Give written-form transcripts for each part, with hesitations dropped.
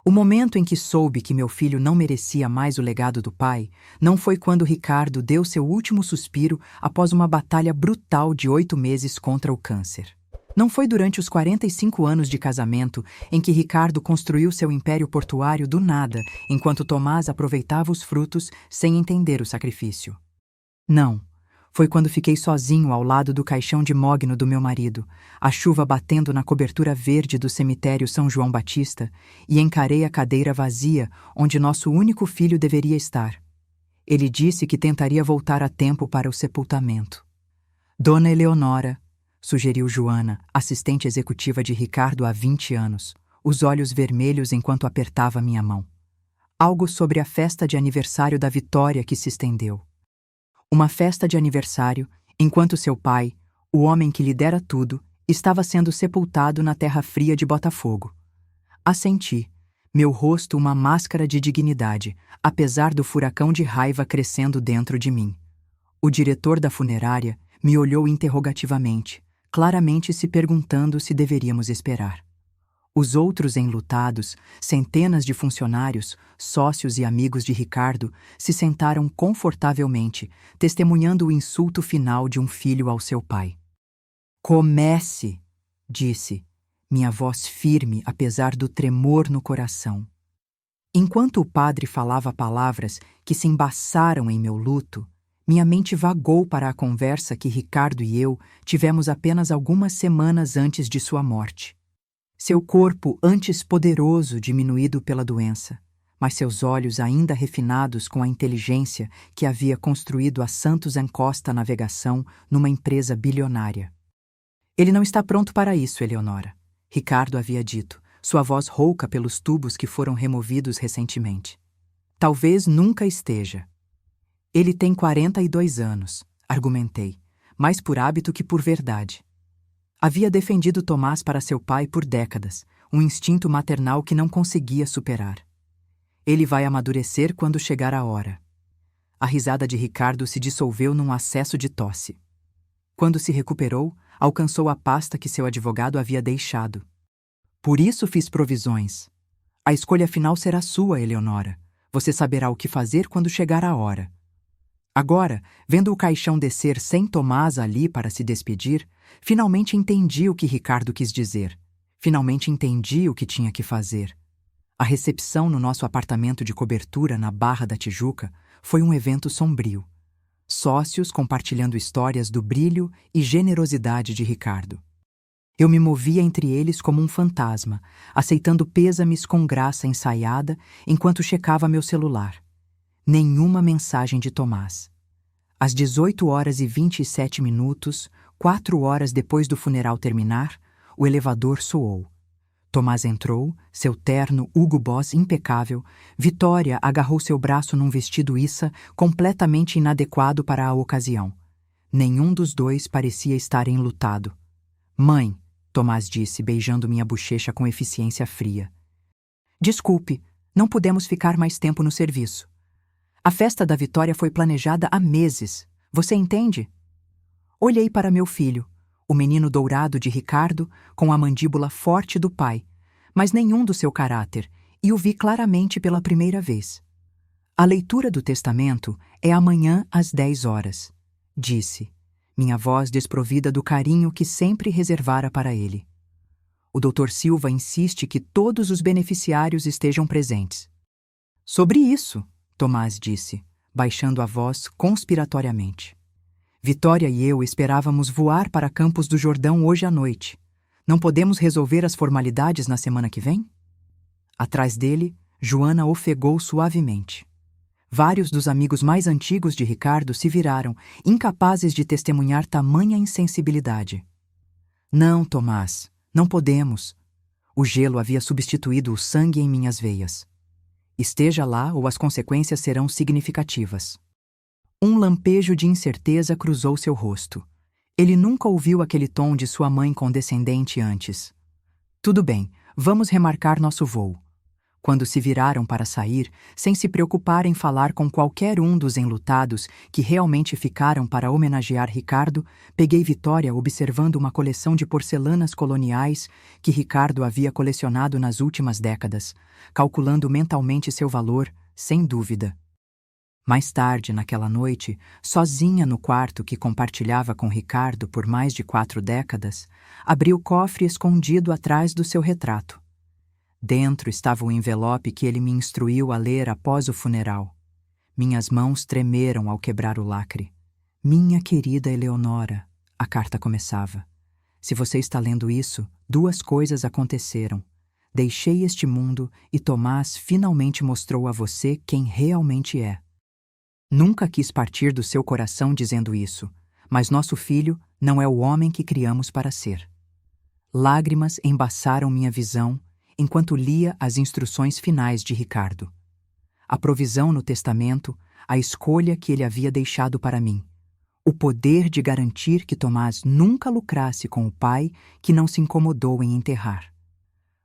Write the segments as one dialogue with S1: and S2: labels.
S1: O momento em que soube que meu filho não merecia mais o legado do pai não foi quando Ricardo deu seu último suspiro após uma batalha brutal de 8 meses contra o câncer. Não foi durante os 45 anos de casamento em que Ricardo construiu seu império portuário do nada, enquanto Tomás aproveitava os frutos sem entender o sacrifício. Não. Foi quando fiquei sozinho ao lado do caixão de mogno do meu marido, a chuva batendo na cobertura verde do cemitério São João Batista, e encarei a cadeira vazia onde nosso único filho deveria estar. Ele disse que tentaria voltar a tempo para o sepultamento. Dona Eleonora, sugeriu Joana, assistente executiva de Ricardo há 20 anos, os olhos vermelhos enquanto apertava minha mão. Algo sobre a festa de aniversário da Vitória que se estendeu. Uma festa de aniversário, enquanto seu pai, o homem que lhe dera tudo, estava sendo sepultado na terra fria de Botafogo. Assenti, meu rosto uma máscara de dignidade, apesar do furacão de raiva crescendo dentro de mim. O diretor da funerária me olhou interrogativamente, claramente se perguntando se deveríamos esperar. Os outros enlutados, centenas de funcionários, sócios e amigos de Ricardo, se sentaram confortavelmente, testemunhando o insulto final de um filho ao seu pai. "Comece", disse, minha voz firme apesar do tremor no coração. Enquanto o padre falava palavras que se embaçaram em meu luto, minha mente vagou para a conversa que Ricardo e eu tivemos apenas algumas semanas antes de sua morte. Seu corpo antes poderoso diminuído pela doença, mas seus olhos ainda refinados com a inteligência que havia construído a Santos Costa Navegação numa empresa bilionária. "Ele não está pronto para isso, Eleonora", Ricardo havia dito, sua voz rouca pelos tubos que foram removidos recentemente. "Talvez nunca esteja." "Ele tem 42 anos", argumentei, mais por hábito que por verdade. Havia defendido Tomás para seu pai por décadas, um instinto maternal que não conseguia superar. "Ele vai amadurecer quando chegar a hora." A risada de Ricardo se dissolveu num acesso de tosse. Quando se recuperou, alcançou a pasta que seu advogado havia deixado. "Por isso fiz provisões. A escolha final será sua, Eleonora. Você saberá o que fazer quando chegar a hora." Agora, vendo o caixão descer sem Tomás ali para se despedir, finalmente entendi o que Ricardo quis dizer. Finalmente entendi o que tinha que fazer. A recepção no nosso apartamento de cobertura na Barra da Tijuca foi um evento sombrio. Sócios compartilhando histórias do brilho e generosidade de Ricardo. Eu me movia entre eles como um fantasma, aceitando pêsames com graça ensaiada enquanto checava meu celular. Nenhuma mensagem de Tomás. Às 18h27, 4 horas depois do funeral terminar, o elevador soou. Tomás entrou, seu terno Hugo Boss impecável. Vitória agarrou seu braço num vestido Issa completamente inadequado para a ocasião. Nenhum dos dois parecia estar enlutado. "Mãe", Tomás disse, beijando minha bochecha com eficiência fria. "Desculpe, não pudemos ficar mais tempo no serviço. A festa da Vitória foi planejada há meses. Você entende?" Olhei para meu filho, o menino dourado de Ricardo, com a mandíbula forte do pai, mas nenhum do seu caráter, e o vi claramente pela primeira vez. "A leitura do testamento é amanhã às 10 horas, disse, minha voz desprovida do carinho que sempre reservara para ele. "O Dr. Silva insiste que todos os beneficiários estejam presentes." "Sobre isso", Tomás disse, baixando a voz conspiratoriamente. "Vitória e eu esperávamos voar para Campos do Jordão hoje à noite. Não podemos resolver as formalidades na semana que vem?" Atrás dele, Joana ofegou suavemente. Vários dos amigos mais antigos de Ricardo se viraram, incapazes de testemunhar tamanha insensibilidade. "Não, Tomás, não podemos." O gelo havia substituído o sangue em minhas veias. "Esteja lá ou as consequências serão significativas." Um lampejo de incerteza cruzou seu rosto. Ele nunca ouviu aquele tom de sua mãe condescendente antes. "Tudo bem, vamos remarcar nosso voo." Quando se viraram para sair, sem se preocupar em falar com qualquer um dos enlutados que realmente ficaram para homenagear Ricardo, peguei Vitória observando uma coleção de porcelanas coloniais que Ricardo havia colecionado nas últimas décadas, calculando mentalmente seu valor, sem dúvida. Mais tarde, naquela noite, sozinha no quarto que compartilhava com Ricardo por mais de 4 décadas, abri o cofre escondido atrás do seu retrato. Dentro estava o envelope que ele me instruiu a ler após o funeral. Minhas mãos tremeram ao quebrar o lacre. Minha querida Eleonora, a carta começava. Se você está lendo isso, 2 coisas aconteceram. Deixei este mundo e Tomás finalmente mostrou a você quem realmente é. Nunca quis partir do seu coração dizendo isso, mas nosso filho não é o homem que criamos para ser. Lágrimas embaçaram minha visão enquanto lia as instruções finais de Ricardo. A provisão no testamento, a escolha que ele havia deixado para mim. O poder de garantir que Tomás nunca lucrasse com o pai que não se incomodou em enterrar.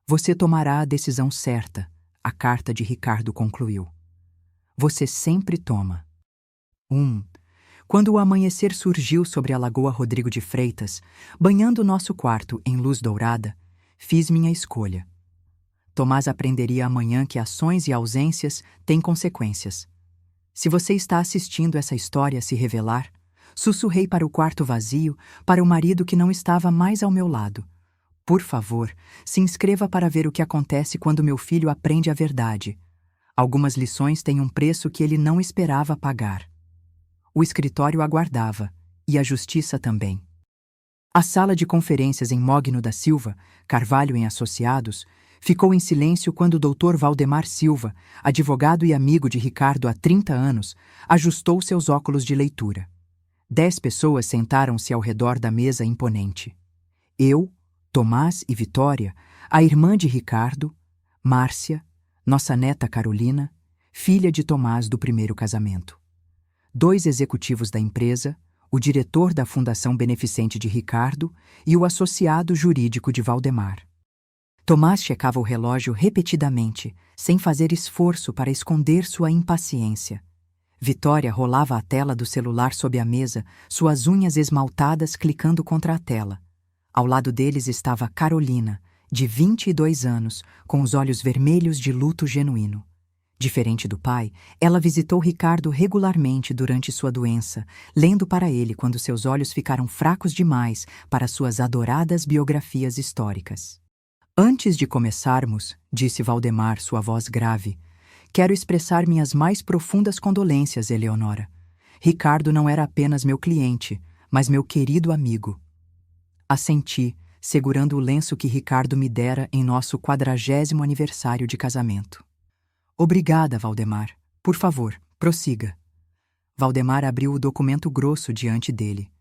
S1: Você tomará a decisão certa, a carta de Ricardo concluiu. Você sempre toma. Quando o amanhecer surgiu sobre a Lagoa Rodrigo de Freitas, banhando nosso quarto em luz dourada, fiz minha escolha. Tomás aprenderia amanhã que ações e ausências têm consequências. Se você está assistindo essa história se revelar, sussurrei para o quarto vazio, para o marido que não estava mais ao meu lado. Por favor, se inscreva para ver o que acontece quando meu filho aprende a verdade. Algumas lições têm um preço que ele não esperava pagar. O escritório aguardava, e a justiça também. A sala de conferências em Mogno da Silva, Carvalho em Associados, ficou em silêncio quando o Dr. Valdemar Silva, advogado e amigo de Ricardo há 30 anos, ajustou seus óculos de leitura. 10 pessoas sentaram-se ao redor da mesa imponente. Eu, Tomás e Vitória, a irmã de Ricardo, Márcia, nossa neta Carolina, filha de Tomás do primeiro casamento. 2 executivos da empresa, o diretor da Fundação Beneficente de Ricardo e o associado jurídico de Valdemar. Tomás checava o relógio repetidamente, sem fazer esforço para esconder sua impaciência. Vitória rolava a tela do celular sob a mesa, suas unhas esmaltadas clicando contra a tela. Ao lado deles estava Carolina, de 22 anos, com os olhos vermelhos de luto genuíno. Diferente do pai, ela visitou Ricardo regularmente durante sua doença, lendo para ele quando seus olhos ficaram fracos demais para suas adoradas biografias históricas. Antes de começarmos, disse Valdemar, sua voz grave, quero expressar minhas mais profundas condolências, Eleonora. Ricardo não era apenas meu cliente, mas meu querido amigo. Assenti, segurando o lenço que Ricardo me dera em nosso 40º aniversário de casamento. Obrigada, Valdemar. Por favor, prossiga. Valdemar abriu o documento grosso diante dele.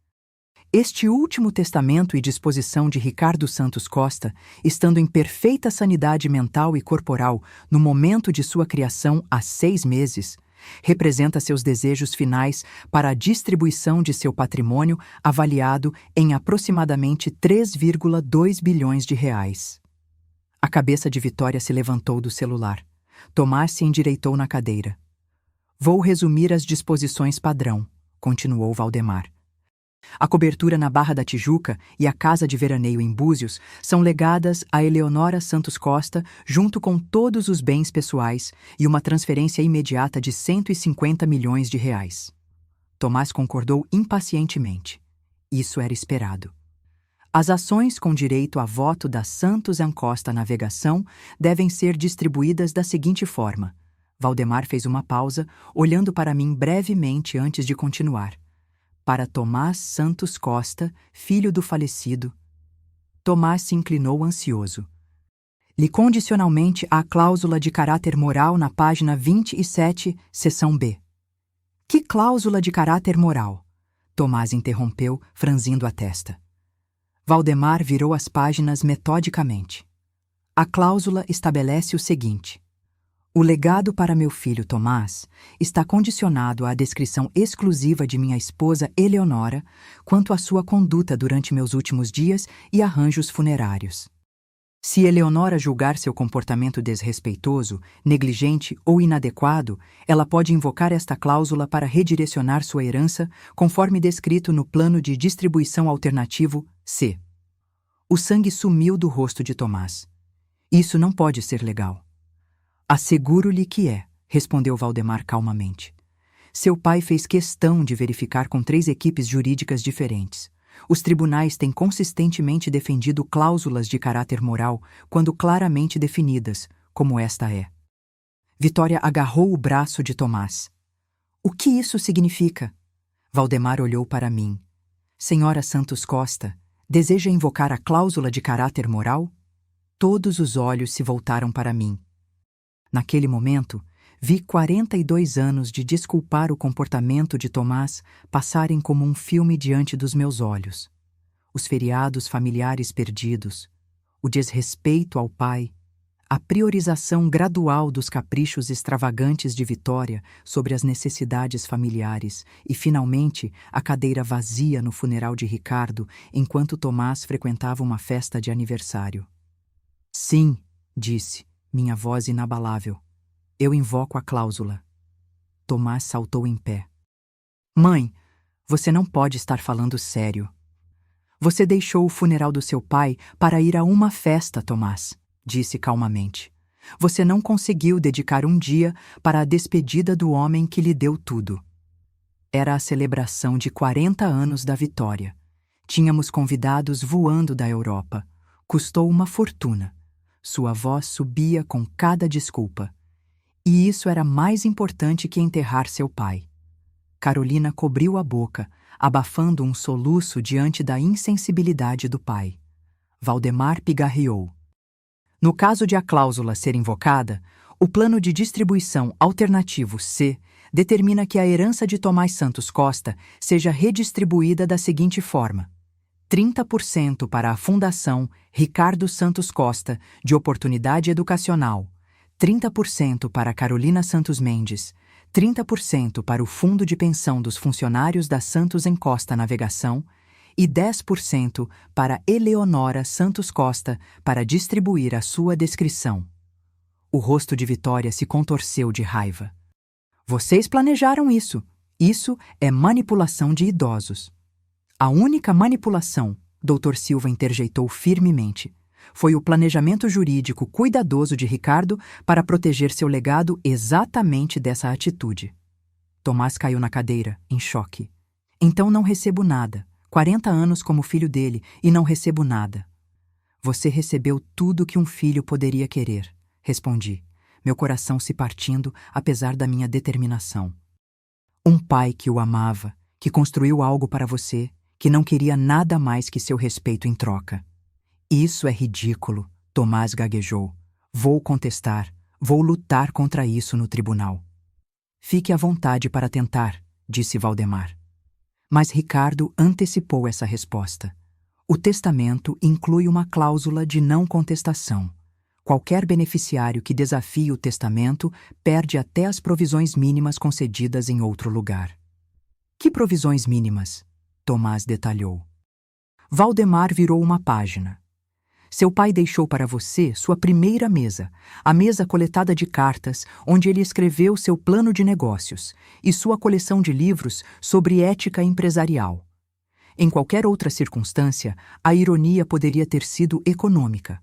S1: Este último testamento e disposição de Ricardo Santos Costa, estando em perfeita sanidade mental e corporal no momento de sua criação há 6 meses, representa seus desejos finais para a distribuição de seu patrimônio avaliado em aproximadamente 3,2 bilhões de reais. A cabeça de Vitória se levantou do celular. Tomás se endireitou na cadeira. Vou resumir as disposições padrão, continuou Valdemar. A cobertura na Barra da Tijuca e a casa de veraneio em Búzios são legadas a Eleonora Santos Costa junto com todos os bens pessoais e uma transferência imediata de 150 milhões de reais. Tomás concordou impacientemente. Isso era esperado. As ações com direito a voto da Santos Costa Navegação devem ser distribuídas da seguinte forma. Valdemar fez uma pausa, olhando para mim brevemente antes de continuar. Para Tomás Santos Costa, filho do falecido. Tomás se inclinou ansioso. Li condicionalmente a cláusula de caráter moral na página 27, seção B. Que cláusula de caráter moral? Tomás interrompeu, franzindo a testa. Valdemar virou as páginas metodicamente. A cláusula estabelece o seguinte. O legado para meu filho Tomás está condicionado à descrição exclusiva de minha esposa Eleonora quanto à sua conduta durante meus últimos dias e arranjos funerários. Se Eleonora julgar seu comportamento desrespeitoso, negligente ou inadequado, ela pode invocar esta cláusula para redirecionar sua herança, conforme descrito no plano de distribuição alternativo C. O sangue sumiu do rosto de Tomás. Isso não pode ser legal. Asseguro-lhe que é, respondeu Valdemar calmamente. Seu pai fez questão de verificar com 3 equipes jurídicas diferentes. Os tribunais têm consistentemente defendido cláusulas de caráter moral quando claramente definidas, como esta é. Vitória agarrou o braço de Tomás. O que isso significa? Valdemar olhou para mim. Senhora Santos Costa, deseja invocar a cláusula de caráter moral? Todos os olhos se voltaram para mim. Naquele momento, vi 42 anos de desculpar o comportamento de Tomás passarem como um filme diante dos meus olhos. Os feriados familiares perdidos, o desrespeito ao pai, a priorização gradual dos caprichos extravagantes de Vitória sobre as necessidades familiares e, finalmente, a cadeira vazia no funeral de Ricardo enquanto Tomás frequentava uma festa de aniversário. Sim, disse, minha voz inabalável. Eu invoco a cláusula. Tomás saltou em pé. Mãe, você não pode estar falando sério. Você deixou o funeral do seu pai para ir a uma festa, Tomás, disse calmamente. Você não conseguiu dedicar um dia para a despedida do homem que lhe deu tudo. Era a celebração de 40 anos da Vitória. Tínhamos convidados voando da Europa. Custou uma fortuna. Sua voz subia com cada desculpa. E isso era mais importante que enterrar seu pai. Carolina cobriu a boca, abafando um soluço diante da insensibilidade do pai. Valdemar pigarreou. No caso de a cláusula ser invocada, o plano de distribuição alternativo C determina que a herança de Tomás Santos Costa seja redistribuída da seguinte forma: 30% para a Fundação Ricardo Santos Costa de Oportunidade Educacional, 30% para Carolina Santos Mendes, 30% para o Fundo de Pensão dos Funcionários da Santos Encosta Navegação e 10% para Eleonora Santos Costa para distribuir a sua descrição. O rosto de Vitória se contorceu de raiva. Vocês planejaram isso. Isso é manipulação de idosos. A única manipulação, Dr. Silva interjeitou firmemente, foi o planejamento jurídico cuidadoso de Ricardo para proteger seu legado exatamente dessa atitude. Tomás caiu na cadeira, em choque. Então não recebo nada. 40 anos como filho dele e não recebo nada. Você recebeu tudo que um filho poderia querer, respondi, meu coração se partindo apesar da minha determinação. Um pai que o amava, que construiu algo para você, que não queria nada mais que seu respeito em troca. Isso é ridículo, Tomás gaguejou. Vou contestar, vou lutar contra isso no tribunal. Fique à vontade para tentar, disse Valdemar. Mas Ricardo antecipou essa resposta. O testamento inclui uma cláusula de não contestação. Qualquer beneficiário que desafie o testamento perde até as provisões mínimas concedidas em outro lugar. Que provisões mínimas? Tomás detalhou. Valdemar virou uma página. Seu pai deixou para você sua primeira mesa, a mesa coletada de cartas, onde ele escreveu seu plano de negócios, e sua coleção de livros sobre ética empresarial. Em qualquer outra circunstância, a ironia poderia ter sido econômica.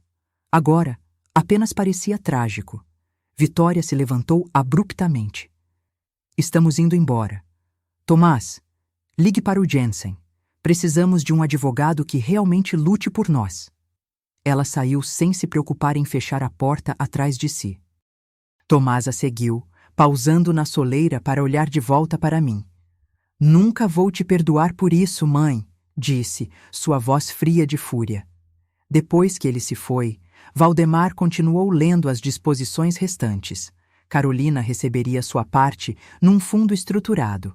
S1: Agora, apenas parecia trágico. Vitória se levantou abruptamente. Estamos indo embora. Tomás, ligue para o Jensen. Precisamos de um advogado que realmente lute por nós. Ela saiu sem se preocupar em fechar a porta atrás de si. Tomás a seguiu, pausando na soleira para olhar de volta para mim. Nunca vou te perdoar por isso, mãe, disse, sua voz fria de fúria. Depois que ele se foi, Valdemar continuou lendo as disposições restantes. Carolina receberia sua parte num fundo estruturado.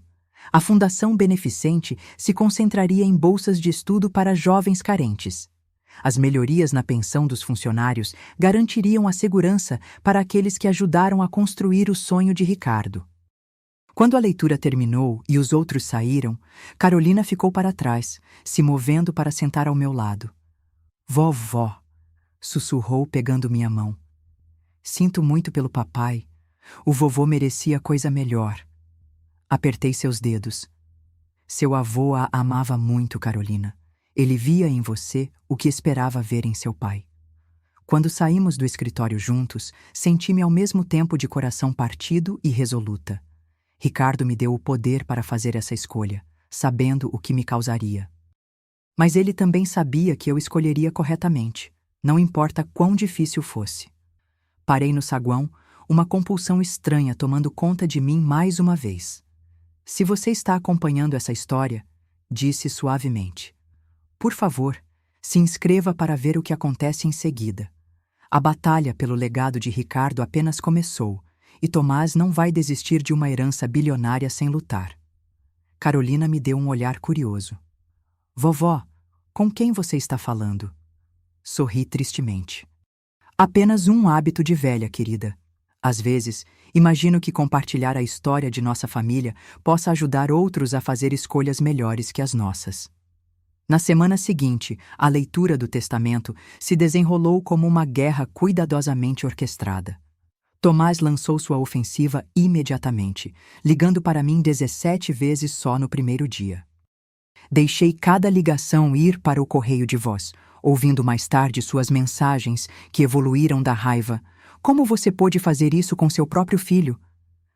S1: A Fundação Beneficente se concentraria em bolsas de estudo para jovens carentes. As melhorias na pensão dos funcionários garantiriam a segurança para aqueles que ajudaram a construir o sonho de Ricardo. Quando a leitura terminou e os outros saíram, Carolina ficou para trás, se movendo para sentar ao meu lado. Vovó, sussurrou pegando minha mão. Sinto muito pelo papai. O vovô merecia coisa melhor. Apertei seus dedos. Seu avô a amava muito, Carolina. Ele via em você o que esperava ver em seu pai. Quando saímos do escritório juntos, senti-me ao mesmo tempo de coração partido e resoluta. Ricardo me deu o poder para fazer essa escolha, sabendo o que me causaria. Mas ele também sabia que eu escolheria corretamente, não importa quão difícil fosse. Parei no saguão, uma compulsão estranha tomando conta de mim mais uma vez. Se você está acompanhando essa história, disse suavemente, por favor, se inscreva para ver o que acontece em seguida. A batalha pelo legado de Ricardo apenas começou, e Tomás não vai desistir de uma herança bilionária sem lutar. Carolina me deu um olhar curioso. Vovó, com quem você está falando? Sorri tristemente. Apenas um hábito de velha, querida. Às vezes, imagino que compartilhar a história de nossa família possa ajudar outros a fazer escolhas melhores que as nossas. Na semana seguinte, a leitura do testamento se desenrolou como uma guerra cuidadosamente orquestrada. Tomás lançou sua ofensiva imediatamente, ligando para mim 17 vezes só no primeiro dia. Deixei cada ligação ir para o correio de voz, ouvindo mais tarde suas mensagens que evoluíram da raiva. Como você pôde fazer isso com seu próprio filho?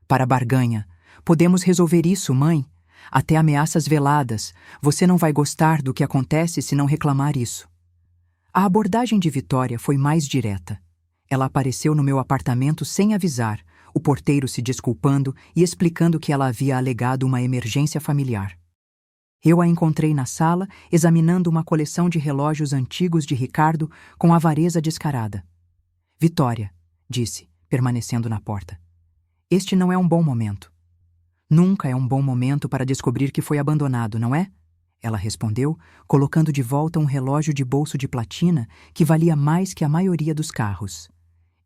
S1: Para a barganha. Podemos resolver isso, mãe. Até ameaças veladas. Você não vai gostar do que acontece se não reclamar isso. A abordagem de Vitória foi mais direta. Ela apareceu no meu apartamento sem avisar, o porteiro se desculpando e explicando que ela havia alegado uma emergência familiar. Eu a encontrei na sala, examinando uma coleção de relógios antigos de Ricardo com avareza descarada. Vitória, disse, permanecendo na porta. Este não é um bom momento. Nunca é um bom momento para descobrir que foi abandonado, não é? Ela respondeu, colocando de volta um relógio de bolso de platina que valia mais que a maioria dos carros.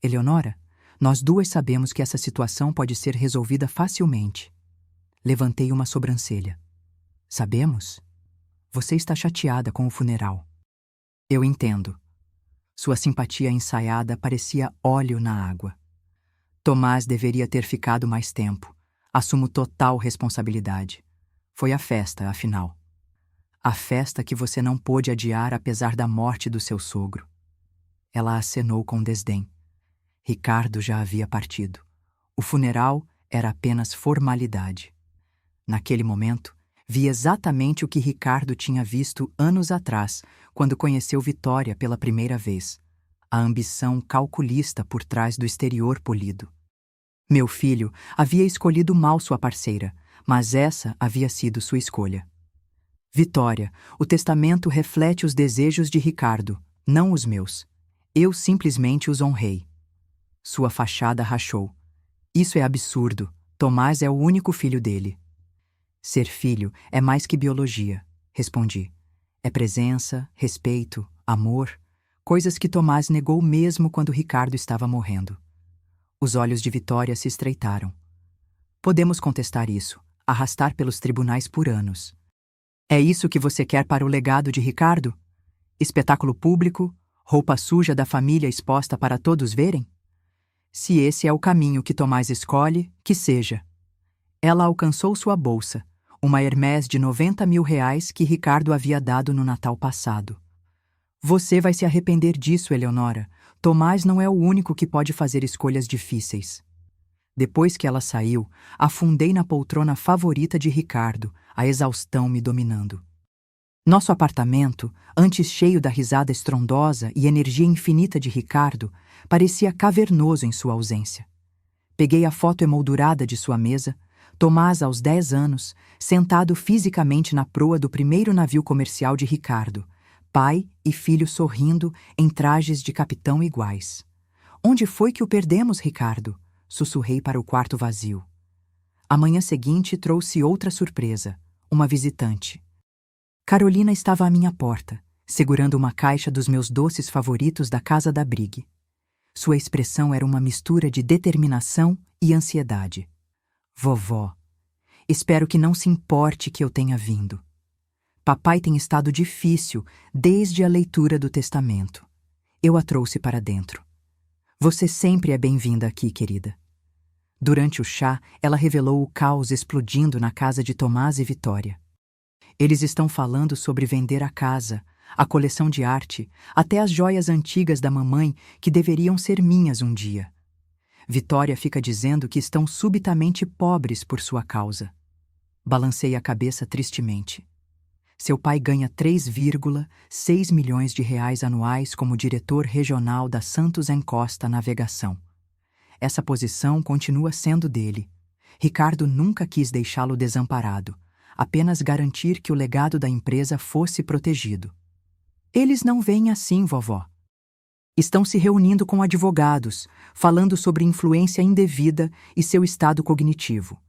S1: Eleonora, nós duas sabemos que essa situação pode ser resolvida facilmente. Levantei uma sobrancelha. Sabemos? Você está chateada com o funeral. Eu entendo. Sua simpatia ensaiada parecia óleo na água. Tomás deveria ter ficado mais tempo. Assumo total responsabilidade. Foi a festa, afinal. A festa que você não pôde adiar apesar da morte do seu sogro. Ela acenou com desdém. Ricardo já havia partido. O funeral era apenas formalidade. Naquele momento, vi exatamente o que Ricardo tinha visto anos atrás, quando conheceu Vitória pela primeira vez. A ambição calculista por trás do exterior polido. Meu filho havia escolhido mal sua parceira, mas essa havia sido sua escolha. Vitória, o testamento reflete os desejos de Ricardo, não os meus. Eu simplesmente os honrei. Sua fachada rachou. Isso é absurdo. Tomás é o único filho dele. Ser filho é mais que biologia, respondi. É presença, respeito, amor, coisas que Tomás negou mesmo quando Ricardo estava morrendo. Os olhos de Vitória se estreitaram. Podemos contestar isso, arrastar pelos tribunais por anos. É isso que você quer para o legado de Ricardo? Espetáculo público? Roupa suja da família exposta para todos verem? Se esse é o caminho que Tomás escolhe, que seja. Ela alcançou sua bolsa, uma Hermès de 90 mil reais que Ricardo havia dado no Natal passado. Você vai se arrepender disso, Eleonora. Tomás não é o único que pode fazer escolhas difíceis. Depois que ela saiu, afundei na poltrona favorita de Ricardo, a exaustão me dominando. Nosso apartamento, antes cheio da risada estrondosa e energia infinita de Ricardo, parecia cavernoso em sua ausência. Peguei a foto emoldurada de sua mesa, Tomás aos 10 anos, sentado fisicamente na proa do primeiro navio comercial de Ricardo, pai e filho sorrindo em trajes de capitão iguais. Onde foi que o perdemos, Ricardo? Sussurrei para o quarto vazio. A manhã seguinte trouxe outra surpresa, uma visitante. Carolina estava à minha porta, segurando uma caixa dos meus doces favoritos da casa da Brig. Sua expressão era uma mistura de determinação e ansiedade. Vovó, espero que não se importe que eu tenha vindo. Papai tem estado difícil desde a leitura do testamento. Eu a trouxe para dentro. Você sempre é bem-vinda aqui, querida. Durante o chá, ela revelou o caos explodindo na casa de Tomás e Vitória. Eles estão falando sobre vender a casa, a coleção de arte, até as joias antigas da mamãe que deveriam ser minhas um dia. Vitória fica dizendo que estão subitamente pobres por sua causa. Balancei a cabeça tristemente. Seu pai ganha 3,6 milhões de reais anuais como diretor regional da Santos Encosta Navegação. Essa posição continua sendo dele. Ricardo nunca quis deixá-lo desamparado, apenas garantir que o legado da empresa fosse protegido. Eles não veem assim, vovó. Estão se reunindo com advogados, falando sobre influência indevida e seu estado cognitivo.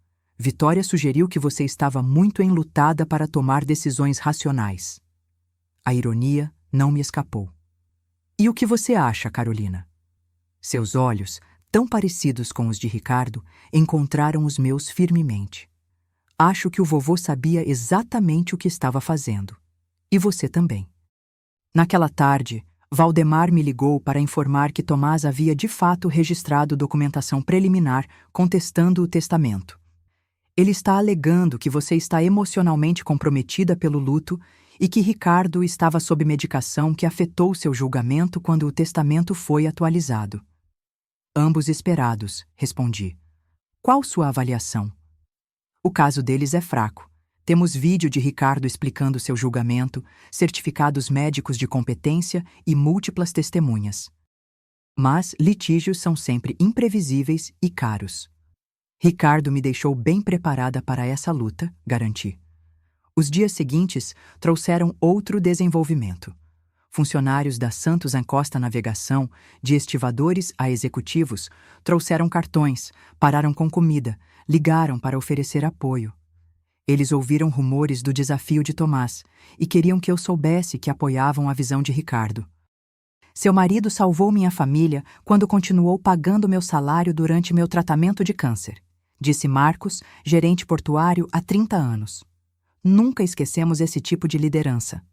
S1: Vitória sugeriu que você estava muito enlutada para tomar decisões racionais. A ironia não me escapou. E o que você acha, Carolina? Seus olhos, tão parecidos com os de Ricardo, encontraram os meus firmemente. Acho que o vovô sabia exatamente o que estava fazendo. E você também. Naquela tarde, Valdemar me ligou para informar que Tomás havia de fato registrado documentação preliminar contestando o testamento. Ele está alegando que você está emocionalmente comprometida pelo luto e que Ricardo estava sob medicação que afetou seu julgamento quando o testamento foi atualizado. Ambos esperados, respondi. Qual sua avaliação? O caso deles é fraco. Temos vídeo de Ricardo explicando seu julgamento, certificados médicos de competência e múltiplas testemunhas. Mas litígios são sempre imprevisíveis e caros. Ricardo me deixou bem preparada para essa luta, garanti. Os dias seguintes trouxeram outro desenvolvimento. Funcionários da Santos Encosta Navegação, de estivadores a executivos, trouxeram cartões, pararam com comida, ligaram para oferecer apoio. Eles ouviram rumores do desafio de Tomás e queriam que eu soubesse que apoiavam a visão de Ricardo. Seu marido salvou minha família quando continuou pagando meu salário durante meu tratamento de câncer, disse Marcos, gerente portuário há 30 anos. Nunca esquecemos esse tipo de liderança.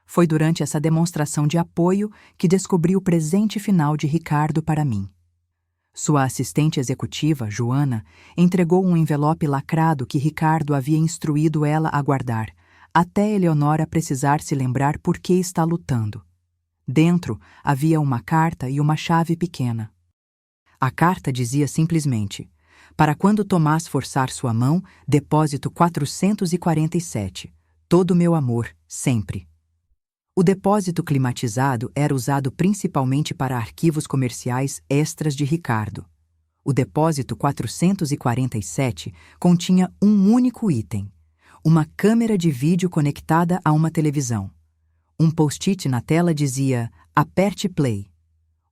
S1: Foi durante essa demonstração de apoio que descobri o presente final de Ricardo para mim. Sua assistente executiva, Joana, entregou um envelope lacrado que Ricardo havia instruído ela a guardar, até Eleonora precisar se lembrar por que está lutando. Dentro havia uma carta e uma chave pequena. A carta dizia simplesmente: para quando Tomás forçar sua mão, depósito 447. Todo meu amor, sempre. O depósito climatizado era usado principalmente para arquivos comerciais extras de Ricardo. O depósito 447 continha um único item: uma câmera de vídeo conectada a uma televisão. Um post-it na tela dizia: aperte play.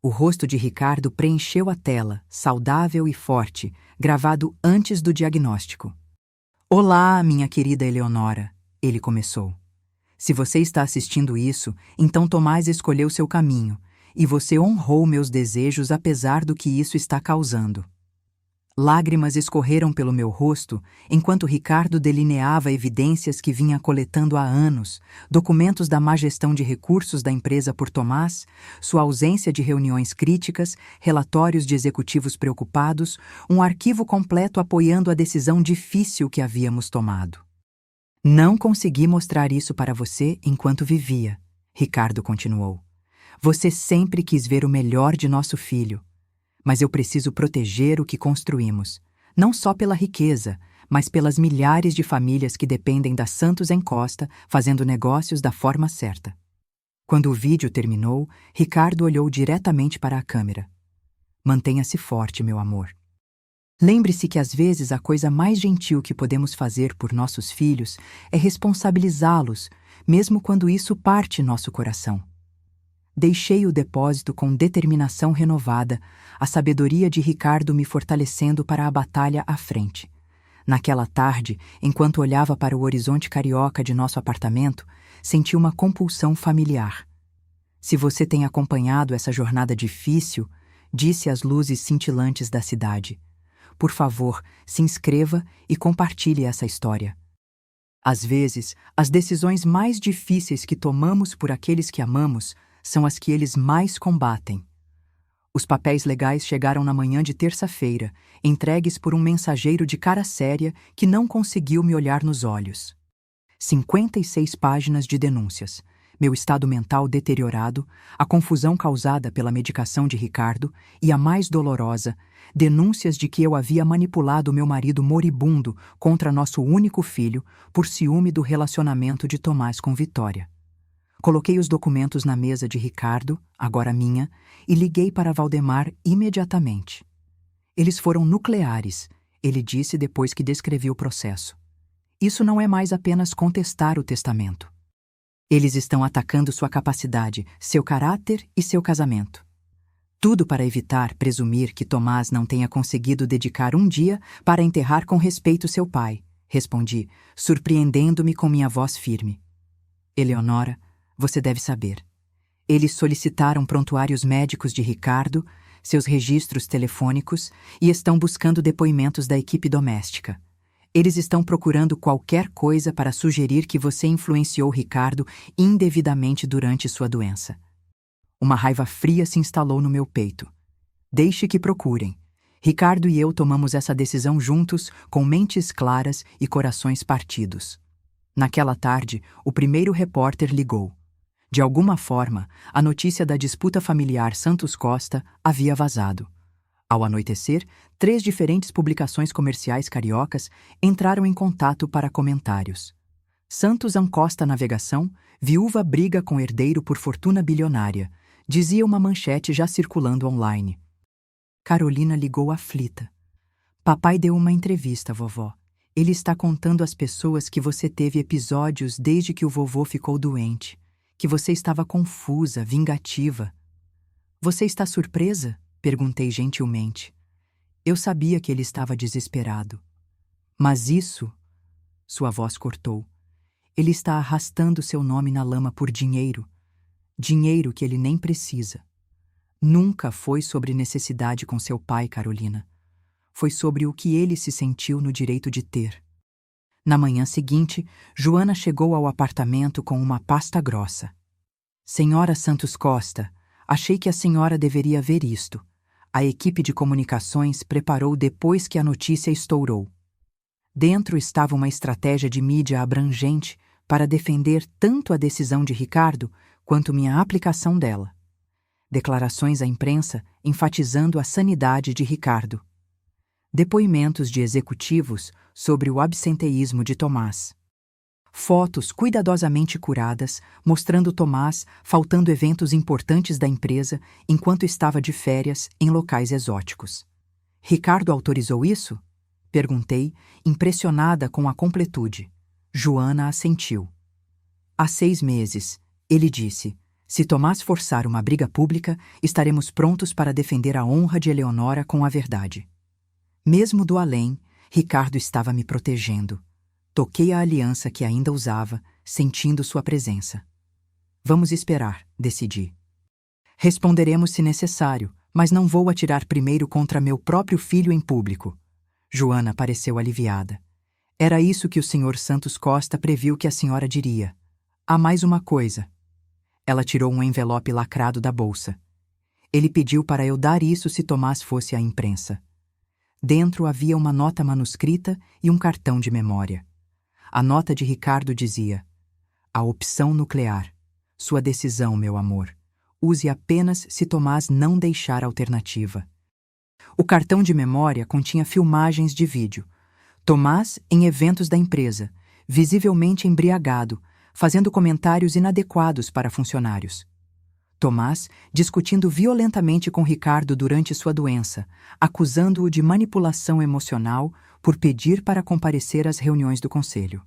S1: O rosto de Ricardo preencheu a tela, saudável e forte, gravado antes do diagnóstico. Olá, minha querida Eleonora, ele começou. Se você está assistindo isso, então Tomás escolheu seu caminho, e você honrou meus desejos apesar do que isso está causando. Lágrimas escorreram pelo meu rosto enquanto Ricardo delineava evidências que vinha coletando há anos, documentos da má gestão de recursos da empresa por Tomás, sua ausência de reuniões críticas, relatórios de executivos preocupados, um arquivo completo apoiando a decisão difícil que havíamos tomado. Não consegui mostrar isso para você enquanto vivia, Ricardo continuou. Você sempre quis ver o melhor de nosso filho. Mas eu preciso proteger o que construímos, não só pela riqueza, mas pelas milhares de famílias que dependem da Santos Encosta fazendo negócios da forma certa. Quando o vídeo terminou, Ricardo olhou diretamente para a câmera. Mantenha-se forte, meu amor. Lembre-se que às vezes a coisa mais gentil que podemos fazer por nossos filhos é responsabilizá-los, mesmo quando isso parte nosso coração. Deixei o depósito com determinação renovada, a sabedoria de Ricardo me fortalecendo para a batalha à frente. Naquela tarde, enquanto olhava para o horizonte carioca de nosso apartamento, senti uma compulsão familiar. Se você tem acompanhado essa jornada difícil, disse às luzes cintilantes da cidade, por favor, se inscreva e compartilhe essa história. Às vezes, as decisões mais difíceis que tomamos por aqueles que amamos são as que eles mais combatem. Os papéis legais chegaram na manhã de terça-feira, entregues por um mensageiro de cara séria que não conseguiu me olhar nos olhos. 56 páginas de denúncias, meu estado mental deteriorado, a confusão causada pela medicação de Ricardo e a mais dolorosa, denúncias de que eu havia manipulado meu marido moribundo contra nosso único filho por ciúme do relacionamento de Tomás com Vitória. Coloquei os documentos na mesa de Ricardo, agora minha, e liguei para Valdemar imediatamente. Eles foram nucleares, ele disse depois que descrevi o processo. Isso não é mais apenas contestar o testamento. Eles estão atacando sua capacidade, seu caráter e seu casamento. Tudo para evitar presumir que Tomás não tenha conseguido dedicar um dia para enterrar com respeito seu pai, respondi, surpreendendo-me com minha voz firme. Eleonora, você deve saber. Eles solicitaram prontuários médicos de Ricardo, seus registros telefônicos e estão buscando depoimentos da equipe doméstica. Eles estão procurando qualquer coisa para sugerir que você influenciou Ricardo indevidamente durante sua doença. Uma raiva fria se instalou no meu peito. Deixe que procurem. Ricardo e eu tomamos essa decisão juntos, com mentes claras e corações partidos. Naquela tarde, o primeiro repórter ligou. De alguma forma, a notícia da disputa familiar Santos Costa havia vazado. Ao anoitecer, 3 diferentes publicações comerciais cariocas entraram em contato para comentários. Santos Ancosta Navegação, viúva briga com herdeiro por fortuna bilionária, dizia uma manchete já circulando online. Carolina ligou aflita. Papai deu uma entrevista, vovó. Ele está contando às pessoas que você teve episódios desde que o vovô ficou doente, que você estava confusa, vingativa. Você está surpresa? Perguntei gentilmente. Eu sabia que ele estava desesperado. Mas isso... Sua voz cortou. Ele está arrastando seu nome na lama por dinheiro. Dinheiro que ele nem precisa. Nunca foi sobre necessidade com seu pai, Carolina. Foi sobre o que ele se sentiu no direito de ter. Na manhã seguinte, Joana chegou ao apartamento com uma pasta grossa. Senhora Santos Costa, achei que a senhora deveria ver isto. A equipe de comunicações preparou depois que a notícia estourou. Dentro estava uma estratégia de mídia abrangente para defender tanto a decisão de Ricardo quanto minha aplicação dela. Declarações à imprensa enfatizando a sanidade de Ricardo. Depoimentos de executivos sobre o absenteísmo de Tomás. Fotos cuidadosamente curadas mostrando Tomás faltando eventos importantes da empresa enquanto estava de férias em locais exóticos. Ricardo autorizou isso? Perguntei, impressionada com a completude. Joana assentiu. Há 6 meses, ele disse, se Tomás forçar uma briga pública, estaremos prontos para defender a honra de Eleonora com a verdade. Mesmo do além, Ricardo estava me protegendo. Toquei a aliança que ainda usava, sentindo sua presença. Vamos esperar, decidi. Responderemos se necessário, mas não vou atirar primeiro contra meu próprio filho em público. Joana pareceu aliviada. Era isso que o Sr. Santos Costa previu que a senhora diria. Há mais uma coisa. Ela tirou um envelope lacrado da bolsa. Ele pediu para eu dar isso se Tomás fosse à imprensa. Dentro havia uma nota manuscrita e um cartão de memória. A nota de Ricardo dizia: a opção nuclear. Sua decisão, meu amor. Use apenas se Tomás não deixar alternativa. O cartão de memória continha filmagens de vídeo. Tomás em eventos da empresa, visivelmente embriagado, fazendo comentários inadequados para funcionários. Tomás discutindo violentamente com Ricardo durante sua doença, acusando-o de manipulação emocional por pedir para comparecer às reuniões do conselho.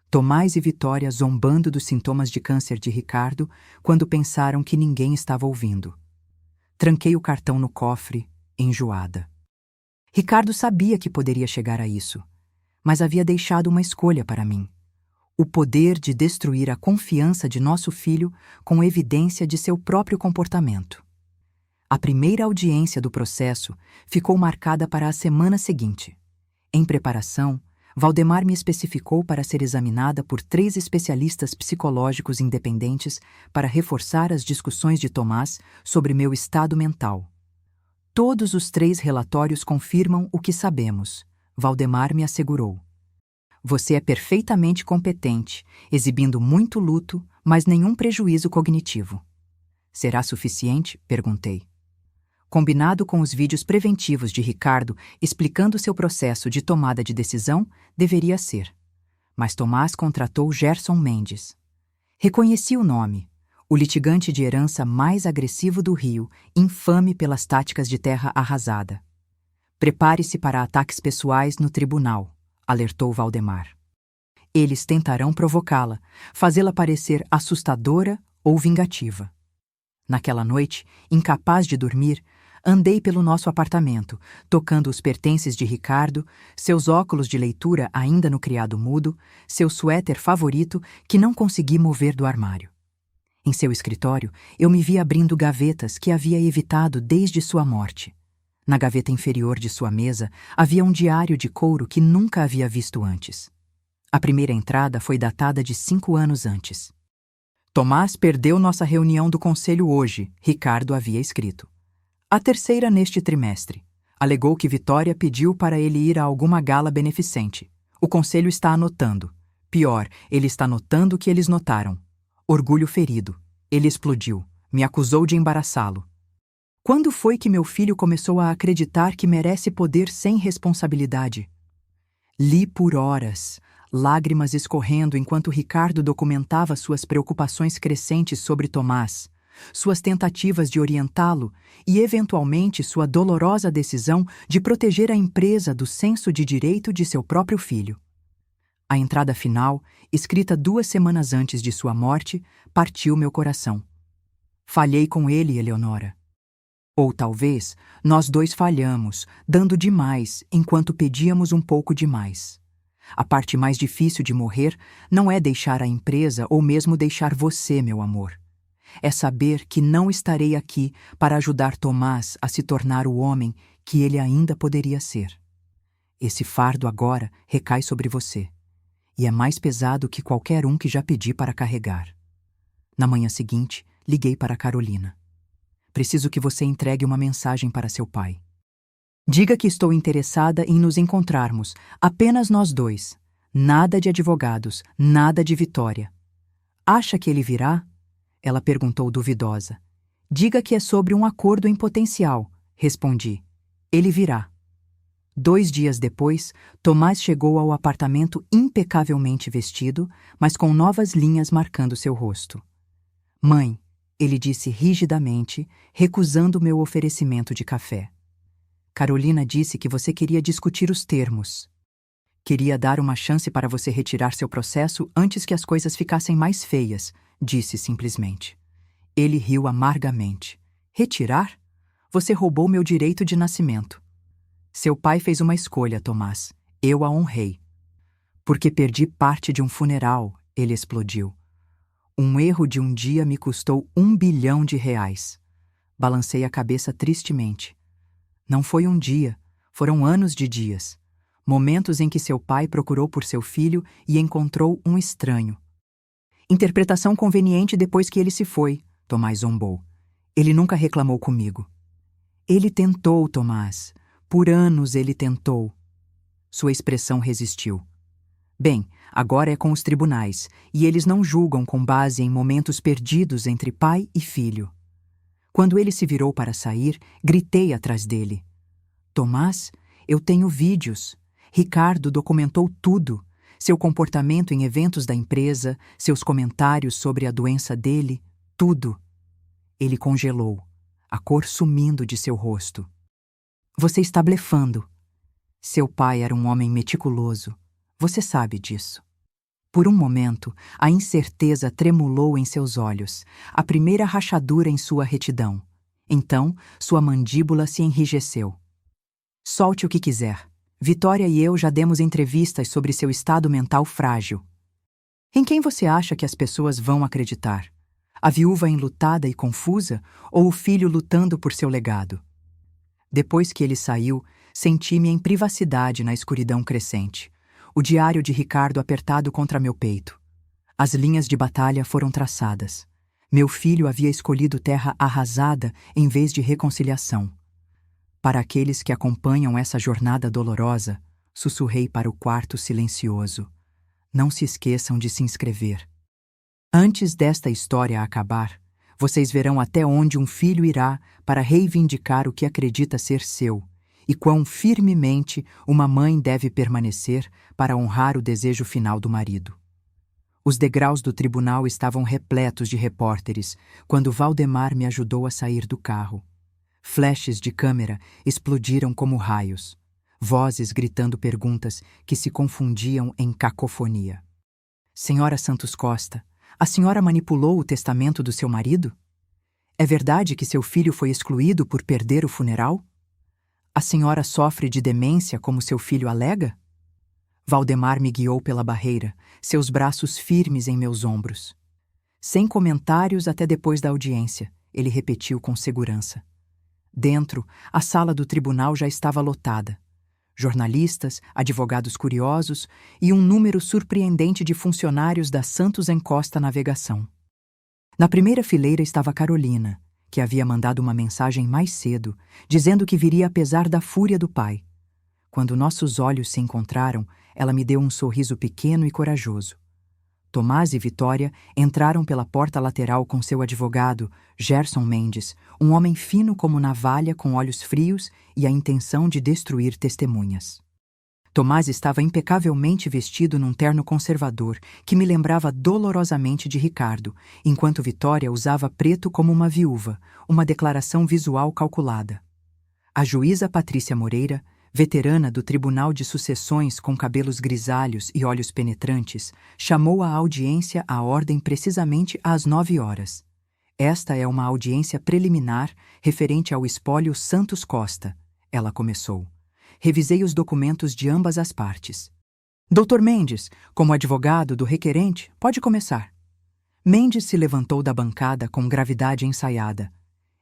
S1: Tomás e Vitória zombando dos sintomas de câncer de Ricardo quando pensaram que ninguém estava ouvindo. Tranquei o cartão no cofre, enjoada. Ricardo sabia que poderia chegar a isso, mas havia deixado uma escolha para mim. O poder de destruir a confiança de nosso filho com evidência de seu próprio comportamento. A primeira audiência do processo ficou marcada para a semana seguinte. Em preparação, Valdemar me especificou para ser examinada por 3 especialistas psicológicos independentes para reforçar as discussões de Tomás sobre meu estado mental. Todos os 3 relatórios confirmam o que sabemos, Valdemar me assegurou. Você é perfeitamente competente, exibindo muito luto, mas nenhum prejuízo cognitivo. Será suficiente? Perguntei. Combinado com os vídeos preventivos de Ricardo explicando seu processo de tomada de decisão, deveria ser. Mas Tomás contratou Gerson Mendes. Reconheci o nome, o litigante de herança mais agressivo do Rio, infame pelas táticas de terra arrasada. Prepare-se para ataques pessoais no tribunal, alertou Valdemar. Eles tentarão provocá-la, fazê-la parecer assustadora ou vingativa. Naquela noite, incapaz de dormir, andei pelo nosso apartamento, tocando os pertences de Ricardo, seus óculos de leitura ainda no criado mudo, seu suéter favorito que não consegui mover do armário. Em seu escritório, eu me vi abrindo gavetas que havia evitado desde sua morte. Na gaveta inferior de sua mesa havia um diário de couro que nunca havia visto antes. A primeira entrada foi datada de 5 anos antes. Tomás perdeu nossa reunião do conselho hoje, Ricardo havia escrito. A terceira neste trimestre. Alegou que Vitória pediu para ele ir a alguma gala beneficente. O conselho está anotando. Pior, ele está notando o que eles notaram. Orgulho ferido. Ele explodiu. Me acusou de embaraçá-lo. Quando foi que meu filho começou a acreditar que merece poder sem responsabilidade? Li por horas, lágrimas escorrendo enquanto Ricardo documentava suas preocupações crescentes sobre Tomás, suas tentativas de orientá-lo e, eventualmente, sua dolorosa decisão de proteger a empresa do senso de direito de seu próprio filho. A entrada final, escrita 2 semanas antes de sua morte, partiu meu coração. Falhei com ele, Eleonora. Ou talvez nós 2 falhamos, dando demais enquanto pedíamos um pouco demais. A parte mais difícil de morrer não é deixar a empresa ou mesmo deixar você, meu amor. É saber que não estarei aqui para ajudar Tomás a se tornar o homem que ele ainda poderia ser. Esse fardo agora recai sobre você, e é mais pesado que qualquer um que já pedi para carregar. Na manhã seguinte, liguei para Carolina. Preciso que você entregue uma mensagem para seu pai. Diga que estou interessada em nos encontrarmos, apenas nós 2. Nada de advogados, nada de Vitória. Acha que ele virá? Ela perguntou duvidosa. Diga que é sobre um acordo em potencial, respondi. Ele virá. 2 dias depois, Tomás chegou ao apartamento impecavelmente vestido, mas com novas linhas marcando seu rosto. Mãe, ele disse rigidamente, recusando meu oferecimento de café. Carolina disse que você queria discutir os termos. Queria dar uma chance para você retirar seu processo antes que as coisas ficassem mais feias, disse simplesmente. Ele riu amargamente. Retirar? Você roubou meu direito de nascimento. Seu pai fez uma escolha, Tomás. Eu a honrei. Porque perdi parte de um funeral, ele explodiu. Um erro de um dia me custou R$1 bilhão. Balancei a cabeça tristemente. Não foi um dia, foram anos de dias. Momentos em que seu pai procurou por seu filho e encontrou um estranho. Interpretação conveniente depois que ele se foi, Tomás zombou. Ele nunca reclamou comigo. Ele tentou, Tomás. Por anos ele tentou. Sua expressão resistiu. Bem, agora é com os tribunais, e eles não julgam com base em momentos perdidos entre pai e filho. Quando ele se virou para sair, gritei atrás dele. Tomás, eu tenho vídeos. Ricardo documentou tudo. Seu comportamento em eventos da empresa, seus comentários sobre a doença dele, tudo. Ele congelou, a cor sumindo de seu rosto. Você está blefando. Seu pai era um homem meticuloso. Você sabe disso. Por um momento, a incerteza tremulou em seus olhos, a primeira rachadura em sua retidão. Então, sua mandíbula se enrijeceu. Solte o que quiser. Vitória e eu já demos entrevistas sobre seu estado mental frágil. Em quem você acha que as pessoas vão acreditar? A viúva enlutada e confusa ou o filho lutando por seu legado? Depois que ele saiu, senti-me em privacidade na escuridão crescente. o diário de Ricardo apertado contra meu peito. As linhas de batalha foram traçadas. Meu filho havia escolhido terra arrasada em vez de reconciliação. Para aqueles que acompanham essa jornada dolorosa, sussurrei para o quarto silencioso: não se esqueçam de se inscrever. Antes desta história acabar, vocês verão até onde um filho irá para reivindicar o que acredita ser seu, e quão firmemente uma mãe deve permanecer para honrar o desejo final do marido. Os degraus do tribunal estavam repletos de repórteres quando Valdemar me ajudou a sair do carro. Flashes de câmera explodiram como raios, vozes gritando perguntas que se confundiam em cacofonia. Senhora Santos Costa, a senhora manipulou o testamento do seu marido? É verdade que seu filho foi excluído por perder o funeral? A senhora sofre de demência como seu filho alega? Valdemar me guiou pela barreira, seus braços firmes em meus ombros. Sem comentários até depois da audiência, ele repetiu com segurança. Dentro, a sala do tribunal já estava lotada. Jornalistas, advogados curiosos e um número surpreendente de funcionários da Santos Costa Navegação. Na primeira fileira estava Carolina, que havia mandado uma mensagem mais cedo, dizendo que viria apesar da fúria do pai. Quando nossos olhos se encontraram, ela me deu um sorriso pequeno e corajoso. Tomás e Vitória entraram pela porta lateral com seu advogado, Gerson Mendes, um homem fino como navalha com olhos frios e a intenção de destruir testemunhas. Tomás estava impecavelmente vestido num terno conservador que me lembrava dolorosamente de Ricardo, enquanto Vitória usava preto como uma viúva, uma declaração visual calculada. A juíza Patrícia Moreira, veterana do Tribunal de Sucessões com cabelos grisalhos e olhos penetrantes, chamou a audiência à ordem precisamente às 9 horas. Esta é uma audiência preliminar referente ao espólio Santos Costa, ela começou. Revisei os documentos de ambas as partes. Dr. Mendes, como advogado do requerente, pode começar. Mendes se levantou da bancada com gravidade ensaiada.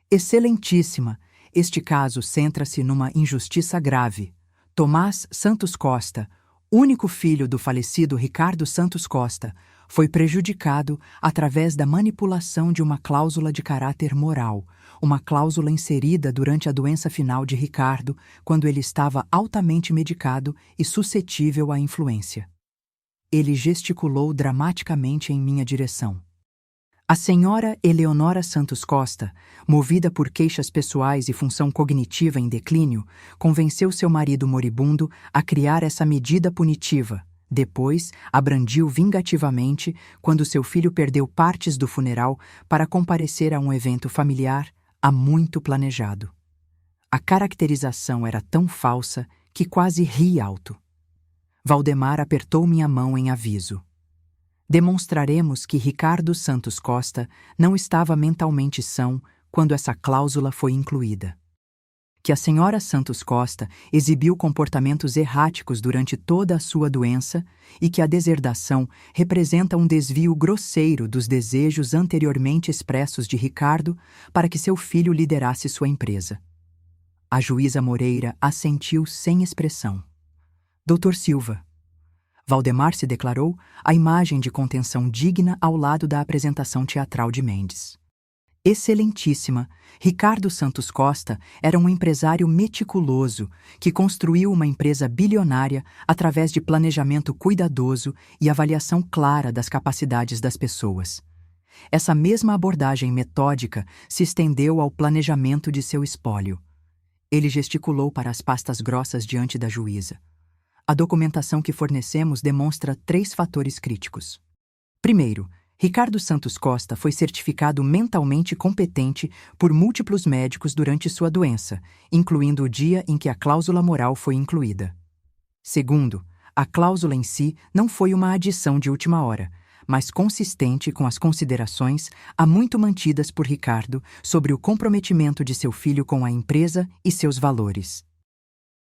S1: Excelentíssima! Este caso centra-se numa injustiça grave. Tomás Santos Costa, único filho do falecido Ricardo Santos Costa, foi prejudicado através da manipulação de uma cláusula de caráter moral, uma cláusula inserida durante a doença final de Ricardo, quando ele estava altamente medicado e suscetível à influência. Ele gesticulou dramaticamente em minha direção. A senhora Eleonora Santos Costa, movida por queixas pessoais e função cognitiva em declínio, convenceu seu marido moribundo a criar essa medida punitiva. Depois, a brandiu vingativamente quando seu filho perdeu partes do funeral para comparecer a um evento familiar há muito planejado. A caracterização era tão falsa que quase ri alto. Valdemar apertou minha mão em aviso. Demonstraremos que Ricardo Santos Costa não estava mentalmente são quando essa cláusula foi incluída. Que a senhora Santos Costa exibiu comportamentos erráticos durante toda a sua doença e que a deserdação representa um desvio grosseiro dos desejos anteriormente expressos de Ricardo para que seu filho liderasse sua empresa. A juíza Moreira assentiu sem expressão. Dr. Silva. Valdemar se declarou a imagem de contenção digna ao lado da apresentação teatral de Mendes. Excelentíssima, Ricardo Santos Costa era um empresário meticuloso que construiu uma empresa bilionária através de planejamento cuidadoso e avaliação clara das capacidades das pessoas. Essa mesma abordagem metódica se estendeu ao planejamento de seu espólio. Ele gesticulou para as pastas grossas diante da juíza. A documentação que fornecemos demonstra 3 fatores críticos. Primeiro, Ricardo Santos Costa foi certificado mentalmente competente por múltiplos médicos durante sua doença, incluindo o dia em que a cláusula moral foi incluída. Segundo, a cláusula em si não foi uma adição de última hora, mas consistente com as considerações há muito mantidas por Ricardo sobre o comprometimento de seu filho com a empresa e seus valores.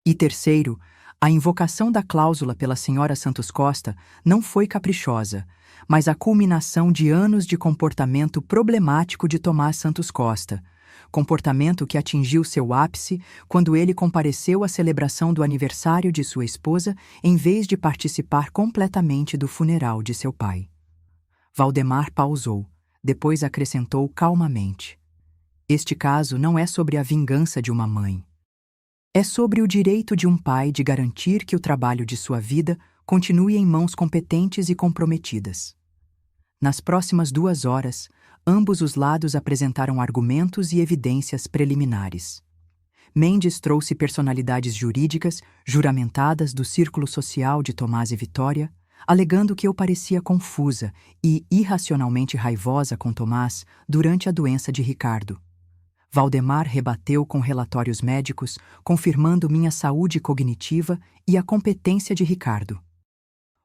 S1: E terceiro, a invocação da cláusula pela senhora Santos Costa não foi caprichosa, mas a culminação de anos de comportamento problemático de Tomás Santos Costa, comportamento que atingiu seu ápice quando ele compareceu à celebração do aniversário de sua esposa em vez de participar completamente do funeral de seu pai. Valdemar pausou, depois acrescentou calmamente: Este caso não é sobre a vingança de uma mãe. É sobre o direito de um pai de garantir que o trabalho de sua vida continue em mãos competentes e comprometidas. Nas próximas 2 horas, ambos os lados apresentaram argumentos e evidências preliminares. Mendes trouxe personalidades jurídicas juramentadas do círculo social de Tomás e Vitória, alegando que eu parecia confusa e irracionalmente raivosa com Tomás durante a doença de Ricardo. Valdemar rebateu com relatórios médicos, confirmando minha saúde cognitiva e a competência de Ricardo.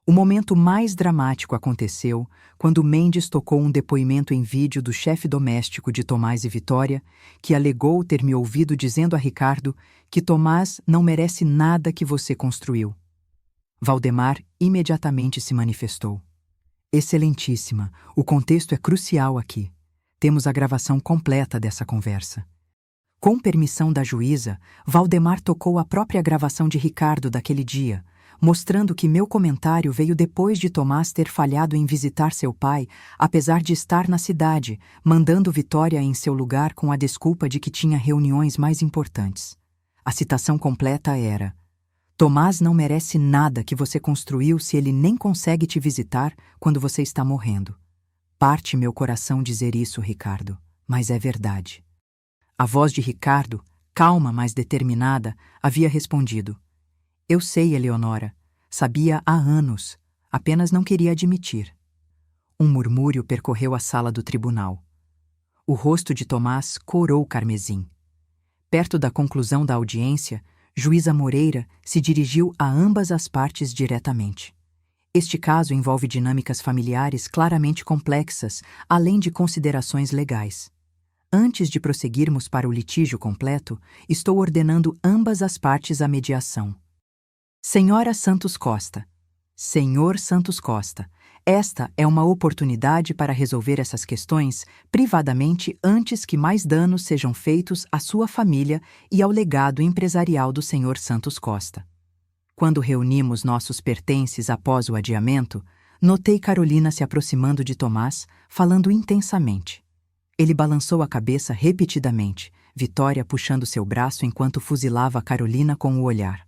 S1: O momento mais dramático aconteceu quando Mendes tocou um depoimento em vídeo do chefe doméstico de Tomás e Vitória, que alegou ter me ouvido dizendo a Ricardo que Tomás não merece nada que você construiu. Valdemar imediatamente se manifestou. Excelentíssima, o contexto é crucial aqui. Temos a gravação completa dessa conversa. Com permissão da juíza, Valdemar tocou a própria gravação de Ricardo daquele dia, mostrando que meu comentário veio depois de Tomás ter falhado em visitar seu pai, apesar de estar na cidade, mandando Vitória em seu lugar com a desculpa de que tinha reuniões mais importantes. A citação completa era: Tomás não merece nada que você construiu se ele nem consegue te visitar quando você está morrendo. Parte meu coração dizer isso, Ricardo, mas é verdade. A voz de Ricardo, calma, mas determinada, havia respondido: Eu sei, Eleonora. Sabia há anos. Apenas não queria admitir. Um murmúrio percorreu a sala do tribunal. O rosto de Tomás corou carmesim. Perto da conclusão da audiência, juíza Moreira se dirigiu a ambas as partes diretamente. Este caso envolve dinâmicas familiares claramente complexas, além de considerações legais. Antes de prosseguirmos para o litígio completo, estou ordenando ambas as partes à mediação. Senhora Santos Costa, Senhor Santos Costa, esta é uma oportunidade para resolver essas questões privadamente antes que mais danos sejam feitos à sua família e ao legado empresarial do Senhor Santos Costa. Quando reunimos nossos pertences após o adiamento, notei Carolina se aproximando de Tomás, falando intensamente. Ele balançou a cabeça repetidamente, Vitória puxando seu braço enquanto fuzilava Carolina com o olhar.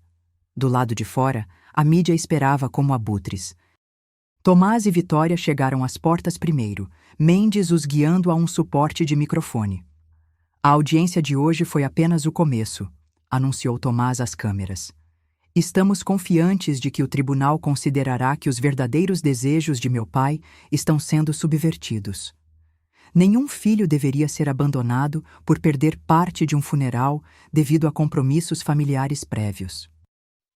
S1: Do lado de fora, a mídia esperava como abutres. Tomás e Vitória chegaram às portas primeiro, Mendes os guiando a um suporte de microfone. A audiência de hoje foi apenas o começo, anunciou Tomás às câmeras. Estamos confiantes de que o tribunal considerará que os verdadeiros desejos de meu pai estão sendo subvertidos. Nenhum filho deveria ser abandonado por perder parte de um funeral devido a compromissos familiares prévios.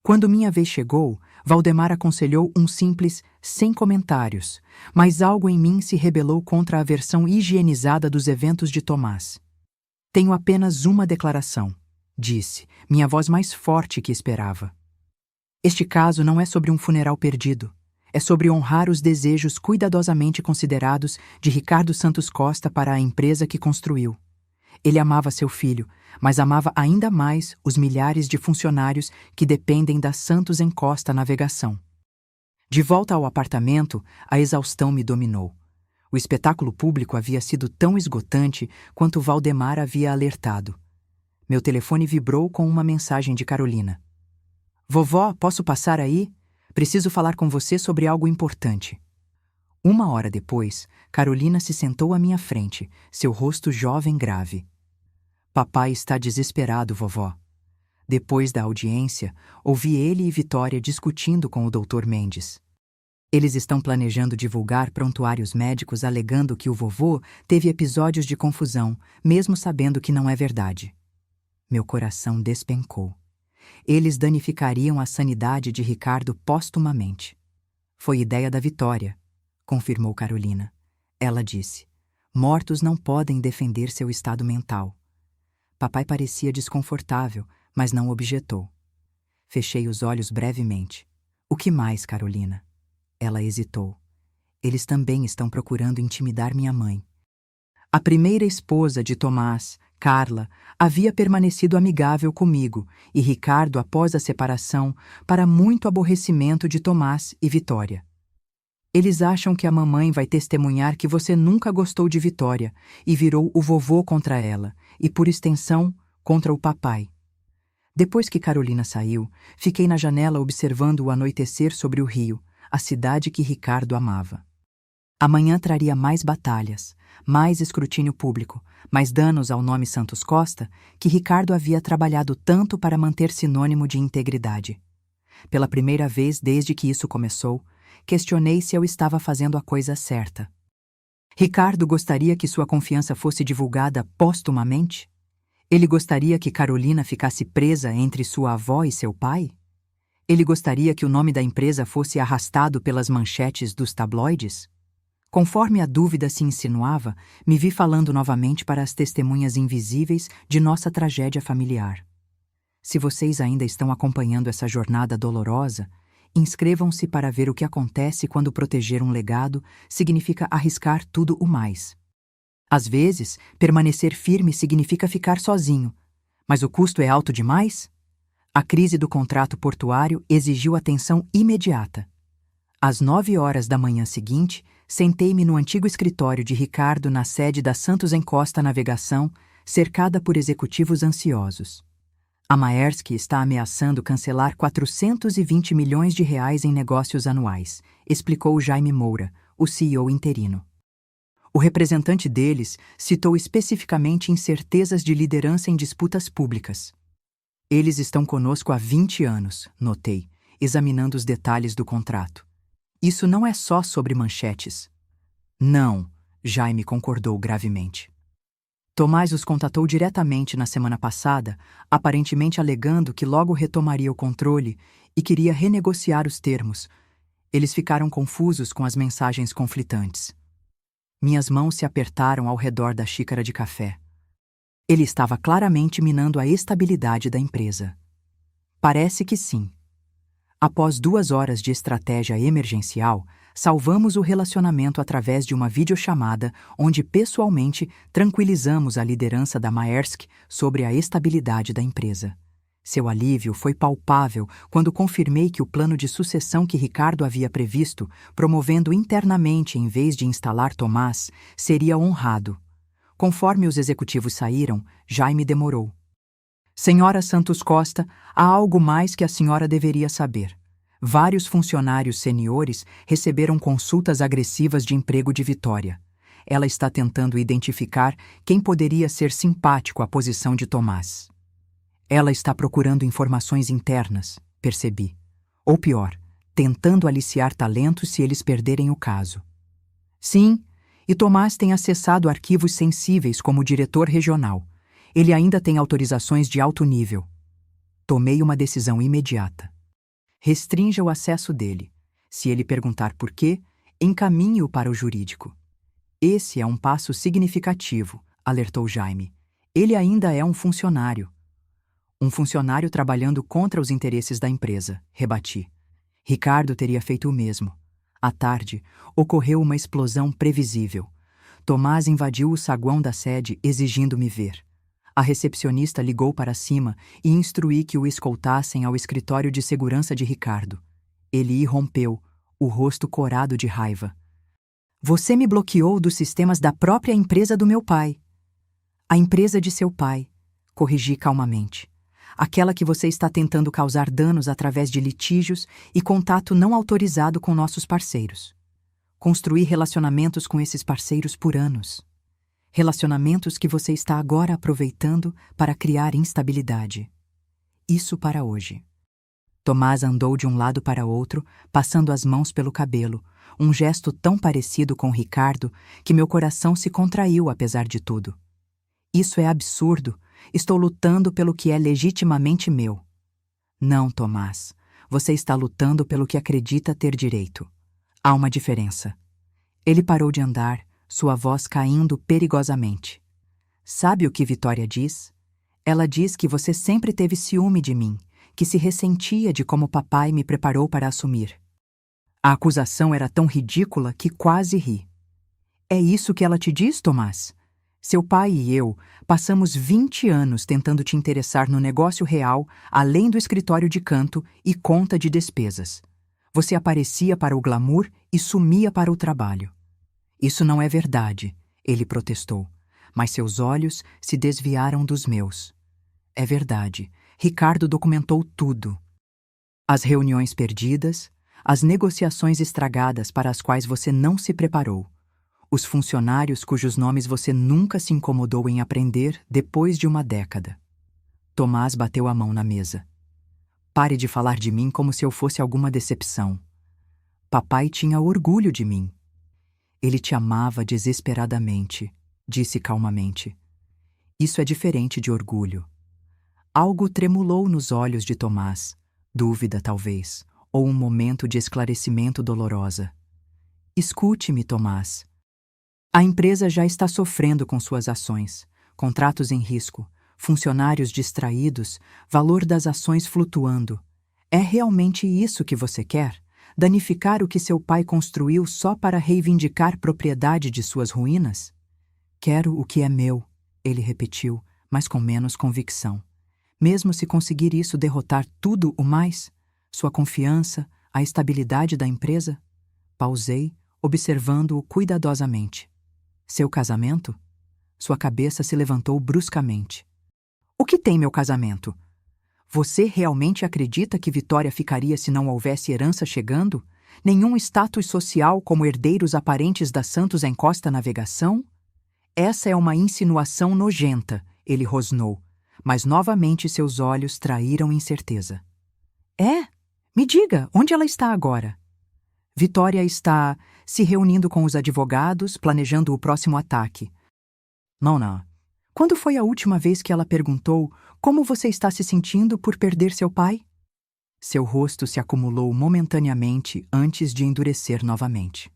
S1: Quando minha vez chegou, Valdemar aconselhou um simples sem comentários, mas algo em mim se rebelou contra a versão higienizada dos eventos de Tomás. Tenho apenas uma declaração, disse, minha voz mais forte que esperava. Este caso não é sobre um funeral perdido. É sobre honrar os desejos cuidadosamente considerados de Ricardo Santos Costa para a empresa que construiu. Ele amava seu filho, mas amava ainda mais os milhares de funcionários que dependem da Santos Costa Navegação. De volta ao apartamento, a exaustão me dominou. O espetáculo público havia sido tão esgotante quanto Valdemar havia alertado. Meu telefone vibrou com uma mensagem de Carolina. Vovó, posso passar aí? Preciso falar com você sobre algo importante. 1 hora depois, Carolina se sentou à minha frente, seu rosto jovem grave. Papai está desesperado, vovó. Depois da audiência, ouvi ele e Vitória discutindo com o Dr. Mendes. Eles estão planejando divulgar prontuários médicos alegando que o vovô teve episódios de confusão, mesmo sabendo que não é verdade. Meu coração despencou. Eles danificariam a sanidade de Ricardo póstumamente. Foi ideia da Vitória, confirmou Carolina. Ela disse: mortos não podem defender seu estado mental. Papai parecia desconfortável, mas não objetou. Fechei os olhos brevemente. O que mais, Carolina? Ela hesitou. Eles também estão procurando intimidar minha mãe. A primeira esposa de Tomás, Carla havia permanecido amigável comigo e Ricardo após a separação, para muito aborrecimento de Tomás e Vitória. Eles acham que a mamãe vai testemunhar que você nunca gostou de Vitória e virou o vovô contra ela e, por extensão, contra o papai. Depois que Carolina saiu, fiquei na janela observando o anoitecer sobre o rio, a cidade que Ricardo amava. Amanhã traria mais batalhas, mais escrutínio público, mais danos ao nome Santos Costa, que Ricardo havia trabalhado tanto para manter sinônimo de integridade. Pela primeira vez desde que isso começou, questionei se eu estava fazendo a coisa certa. Ricardo gostaria que sua confiança fosse divulgada póstumamente? Ele gostaria que Carolina ficasse presa entre sua avó e seu pai? Ele gostaria que o nome da empresa fosse arrastado pelas manchetes dos tabloides? Conforme a dúvida se insinuava, me vi falando novamente para as testemunhas invisíveis de nossa tragédia familiar. Se vocês ainda estão acompanhando essa jornada dolorosa, inscrevam-se para ver o que acontece quando proteger um legado significa arriscar tudo o mais. Às vezes, permanecer firme significa ficar sozinho, mas o custo é alto demais? A crise do contrato portuário exigiu atenção imediata. Às 9 horas da manhã seguinte, sentei-me no antigo escritório de Ricardo na sede da Santos Encosta Navegação, cercada por executivos ansiosos. A Maersk está ameaçando cancelar 420 milhões de reais em negócios anuais, explicou Jaime Moura, o CEO interino. O representante deles citou especificamente incertezas de liderança em disputas públicas. Eles estão conosco há 20 anos, notei, examinando os detalhes do contrato. Isso não é só sobre manchetes. Não, Jaime concordou gravemente. Tomás os contatou diretamente na semana passada, aparentemente alegando que logo retomaria o controle e queria renegociar os termos. Eles ficaram confusos com as mensagens conflitantes. Minhas mãos se apertaram ao redor da xícara de café. Ele estava claramente minando a estabilidade da empresa. Parece que sim. Após 2 horas de estratégia emergencial, salvamos o relacionamento através de uma videochamada onde pessoalmente tranquilizamos a liderança da Maersk sobre a estabilidade da empresa. Seu alívio foi palpável quando confirmei que o plano de sucessão que Ricardo havia previsto, promovendo internamente em vez de instalar Tomás, seria honrado. Conforme os executivos saíram, Jaime demorou. Senhora Santos Costa, há algo mais que a senhora deveria saber. Vários funcionários seniores receberam consultas agressivas de emprego de Vitória. Ela está tentando identificar quem poderia ser simpático à posição de Tomás. Ela está procurando informações internas, percebi. Ou pior, tentando aliciar talentos se eles perderem o caso. Sim, e Tomás tem acessado arquivos sensíveis como diretor regional. Ele ainda tem autorizações de alto nível. Tomei uma decisão imediata. Restrinja o acesso dele. Se ele perguntar por quê, encaminhe-o para o jurídico. Esse é um passo significativo, alertou Jaime. Ele ainda é um funcionário. Um funcionário trabalhando contra os interesses da empresa, rebati. Ricardo teria feito o mesmo. À tarde, ocorreu uma explosão previsível. Tomás invadiu o saguão da sede exigindo me ver. A recepcionista ligou para cima e instruí que o escoltassem ao escritório de segurança de Ricardo. Ele irrompeu, o rosto corado de raiva. Você me bloqueou dos sistemas da própria empresa do meu pai. A empresa de seu pai, corrigi calmamente. Aquela que você está tentando causar danos através de litígios e contato não autorizado com nossos parceiros. Construí relacionamentos com esses parceiros por anos. Relacionamentos que você está agora aproveitando para criar instabilidade. Isso para hoje. Tomás andou de um lado para outro, passando as mãos pelo cabelo, um gesto tão parecido com Ricardo que meu coração se contraiu apesar de tudo. Isso é absurdo. Estou lutando pelo que é legitimamente meu. Não, Tomás. Você está lutando pelo que acredita ter direito. Há uma diferença. Ele parou de andar, sua voz caindo perigosamente. Sabe o que Vitória diz? Ela diz que você sempre teve ciúme de mim, que se ressentia de como papai me preparou para assumir. A acusação era tão ridícula que quase ri. É isso que ela te diz, Tomás? Seu pai e eu passamos 20 anos tentando te interessar no negócio real, além do escritório de canto e conta de despesas. Você aparecia para o glamour e sumia para o trabalho. Isso não é verdade, ele protestou, mas seus olhos se desviaram dos meus. É verdade, Ricardo documentou tudo. As reuniões perdidas, as negociações estragadas para as quais você não se preparou, os funcionários cujos nomes você nunca se incomodou em aprender depois de uma década. Tomás bateu a mão na mesa. Pare de falar de mim como se eu fosse alguma decepção. Papai tinha orgulho de mim. Ele te amava desesperadamente, disse calmamente. Isso é diferente de orgulho. Algo tremulou nos olhos de Tomás, dúvida talvez, ou um momento de esclarecimento dolorosa. Escute-me, Tomás. A empresa já está sofrendo com suas ações, contratos em risco, funcionários distraídos, valor das ações flutuando. É realmente isso que você quer? Danificar o que seu pai construiu só para reivindicar propriedade de suas ruínas? Quero o que é meu, ele repetiu, mas com menos convicção. Mesmo se conseguir isso derrotar tudo o mais? Sua confiança, a estabilidade da empresa? Pausei, observando-o cuidadosamente. Seu casamento? Sua cabeça se levantou bruscamente. O que tem meu casamento? Você realmente acredita que Vitória ficaria se não houvesse herança chegando? Nenhum status social como herdeiros aparentes da Santos Encosta Navegação? Essa é uma insinuação nojenta, ele rosnou, mas novamente seus olhos traíram incerteza. É? Me diga, onde ela está agora? Vitória está se reunindo com os advogados, planejando o próximo ataque. Não. Quando foi a última vez que ela perguntou como você está se sentindo por perder seu pai? Seu rosto se acumulou momentaneamente antes de endurecer novamente.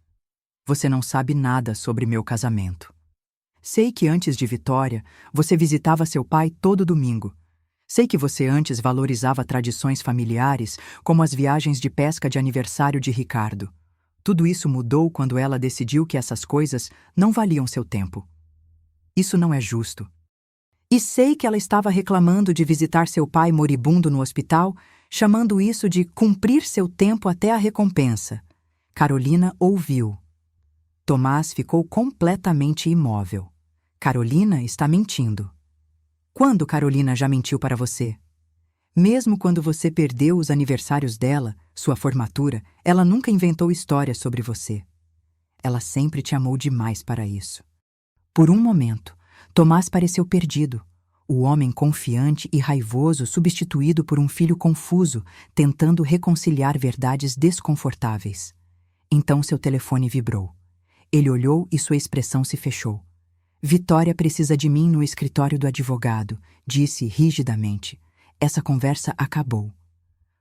S1: Você não sabe nada sobre meu casamento. Sei que antes de Vitória, você visitava seu pai todo domingo. Sei que você antes valorizava tradições familiares, como as viagens de pesca de aniversário de Ricardo. Tudo isso mudou quando ela decidiu que essas coisas não valiam seu tempo. Isso não é justo. E sei que ela estava reclamando de visitar seu pai moribundo no hospital, chamando isso de cumprir seu tempo até a recompensa. Carolina ouviu. Tomás ficou completamente imóvel. Carolina está mentindo. Quando Carolina já mentiu para você? Mesmo quando você perdeu os aniversários dela, sua formatura, ela nunca inventou histórias sobre você. Ela sempre te amou demais para isso. Por um momento, Tomás pareceu perdido, o homem confiante e raivoso substituído por um filho confuso, tentando reconciliar verdades desconfortáveis. Então seu telefone vibrou. Ele olhou e sua expressão se fechou. Vitória precisa de mim no escritório do advogado, disse rigidamente. Essa conversa acabou.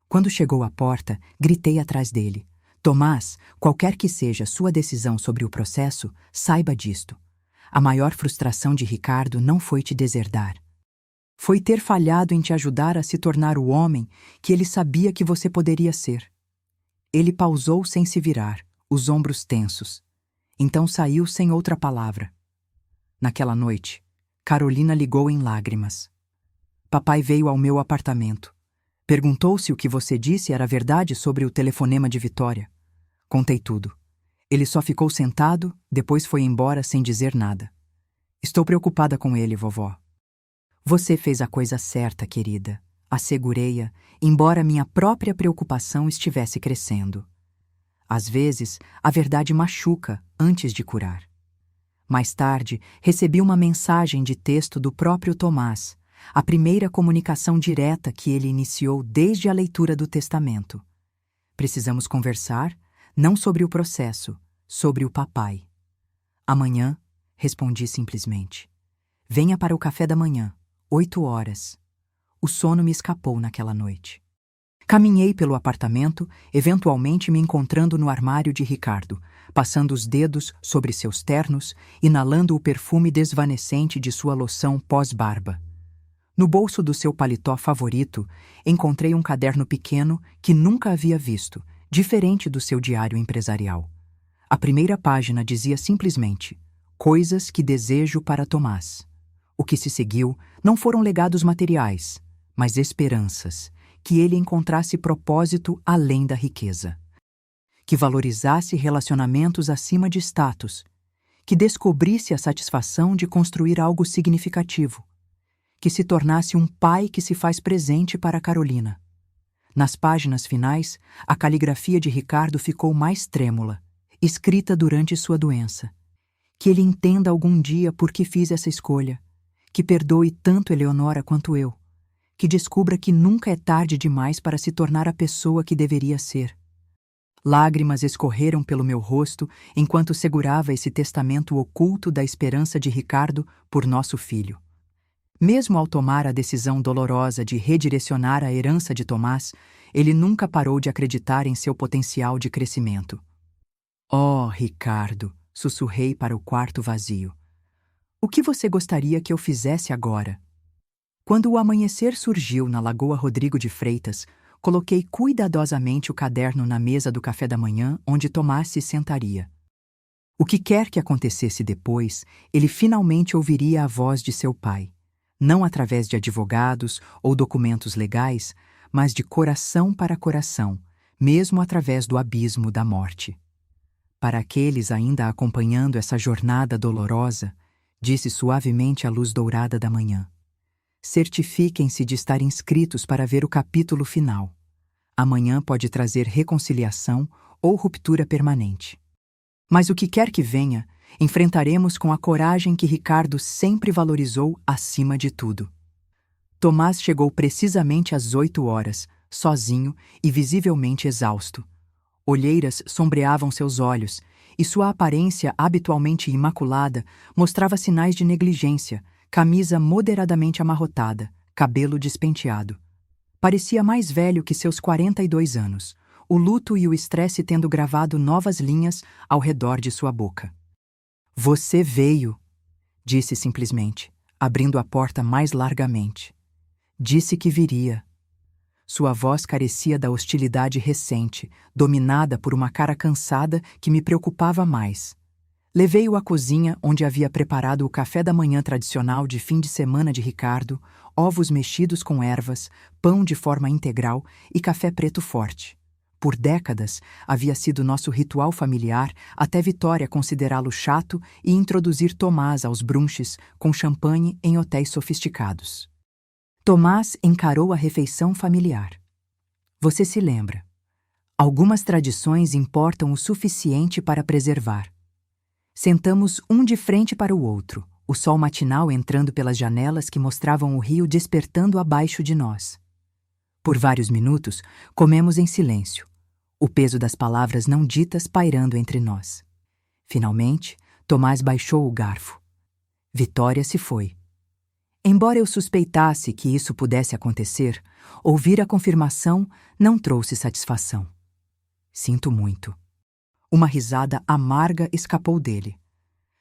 S1: Quando chegou à porta, gritei atrás dele. Tomás, qualquer que seja sua decisão sobre o processo, saiba disto. A maior frustração de Ricardo não foi te deserdar. Foi ter falhado em te ajudar a se tornar o homem que ele sabia que você poderia ser. Ele pausou sem se virar, os ombros tensos. Então saiu sem outra palavra. Naquela noite, Carolina ligou em lágrimas. Papai veio ao meu apartamento. Perguntou se o que você disse era verdade sobre o telefonema de Vitória. Contei tudo. Ele só ficou sentado, depois foi embora sem dizer nada. Estou preocupada com ele, vovó. Você fez a coisa certa, querida. Assegurei-a, embora minha própria preocupação estivesse crescendo. Às vezes, a verdade machuca antes de curar. Mais tarde, recebi uma mensagem de texto do próprio Tomás, a primeira comunicação direta que ele iniciou desde a leitura do testamento. Precisamos conversar, não sobre o processo, sobre o papai. Amanhã, respondi simplesmente. Venha para o café da manhã, 8 horas. O sono me escapou naquela noite. Caminhei pelo apartamento, eventualmente me encontrando no armário de Ricardo, passando os dedos sobre seus ternos, inalando o perfume desvanecente de sua loção pós-barba. No bolso do seu paletó favorito, encontrei um caderno pequeno que nunca havia visto, diferente do seu diário empresarial. A primeira página dizia simplesmente: Coisas que desejo para Tomás. O que se seguiu não foram legados materiais, mas esperanças, que ele encontrasse propósito além da riqueza, que valorizasse relacionamentos acima de status, que descobrisse a satisfação de construir algo significativo, que se tornasse um pai que se faz presente para Carolina. Nas páginas finais, a caligrafia de Ricardo ficou mais trêmula, escrita durante sua doença. Que ele entenda algum dia por que fiz essa escolha, que perdoe tanto Eleonora quanto eu, que descubra que nunca é tarde demais para se tornar a pessoa que deveria ser. Lágrimas escorreram pelo meu rosto enquanto segurava esse testamento oculto da esperança de Ricardo por nosso filho. Mesmo ao tomar a decisão dolorosa de redirecionar a herança de Tomás, ele nunca parou de acreditar em seu potencial de crescimento. Oh, Ricardo, sussurrei para o quarto vazio. O que você gostaria que eu fizesse agora? Quando o amanhecer surgiu na Lagoa Rodrigo de Freitas, coloquei cuidadosamente o caderno na mesa do café da manhã onde Tomás se sentaria. O que quer que acontecesse depois, ele finalmente ouviria a voz de seu pai, não através de advogados ou documentos legais, mas de coração para coração, mesmo através do abismo da morte. Para aqueles ainda acompanhando essa jornada dolorosa, disse suavemente a luz dourada da manhã: certifiquem-se de estar inscritos para ver o capítulo final. Amanhã pode trazer reconciliação ou ruptura permanente. Mas o que quer que venha, enfrentaremos com a coragem que Ricardo sempre valorizou acima de tudo. Tomás chegou precisamente às 8 horas, sozinho e visivelmente exausto. Olheiras sombreavam seus olhos, e sua aparência habitualmente imaculada mostrava sinais de negligência, camisa moderadamente amarrotada, cabelo despenteado. Parecia mais velho que seus 42 anos, o luto e o estresse tendo gravado novas linhas ao redor de sua boca. Você veio, disse simplesmente, abrindo a porta mais largamente. Disse que viria. Sua voz carecia da hostilidade recente, dominada por uma cara cansada que me preocupava mais. Levei-o à cozinha, onde havia preparado o café da manhã tradicional de fim de semana de Ricardo, ovos mexidos com ervas, pão de forma integral e café preto forte. Por décadas, havia sido nosso ritual familiar até Vitória considerá-lo chato e introduzir Tomás aos brunches com champanhe em hotéis sofisticados. Tomás encarou a refeição familiar. Você se lembra. Algumas tradições importam o suficiente para preservar. Sentamos um de frente para o outro, o sol matinal entrando pelas janelas que mostravam o rio despertando abaixo de nós. Por vários minutos, comemos em silêncio, o peso das palavras não ditas pairando entre nós. Finalmente, Tomás baixou o garfo. Vitória se foi. Embora eu suspeitasse que isso pudesse acontecer, ouvir a confirmação não trouxe satisfação. Sinto muito. Uma risada amarga escapou dele.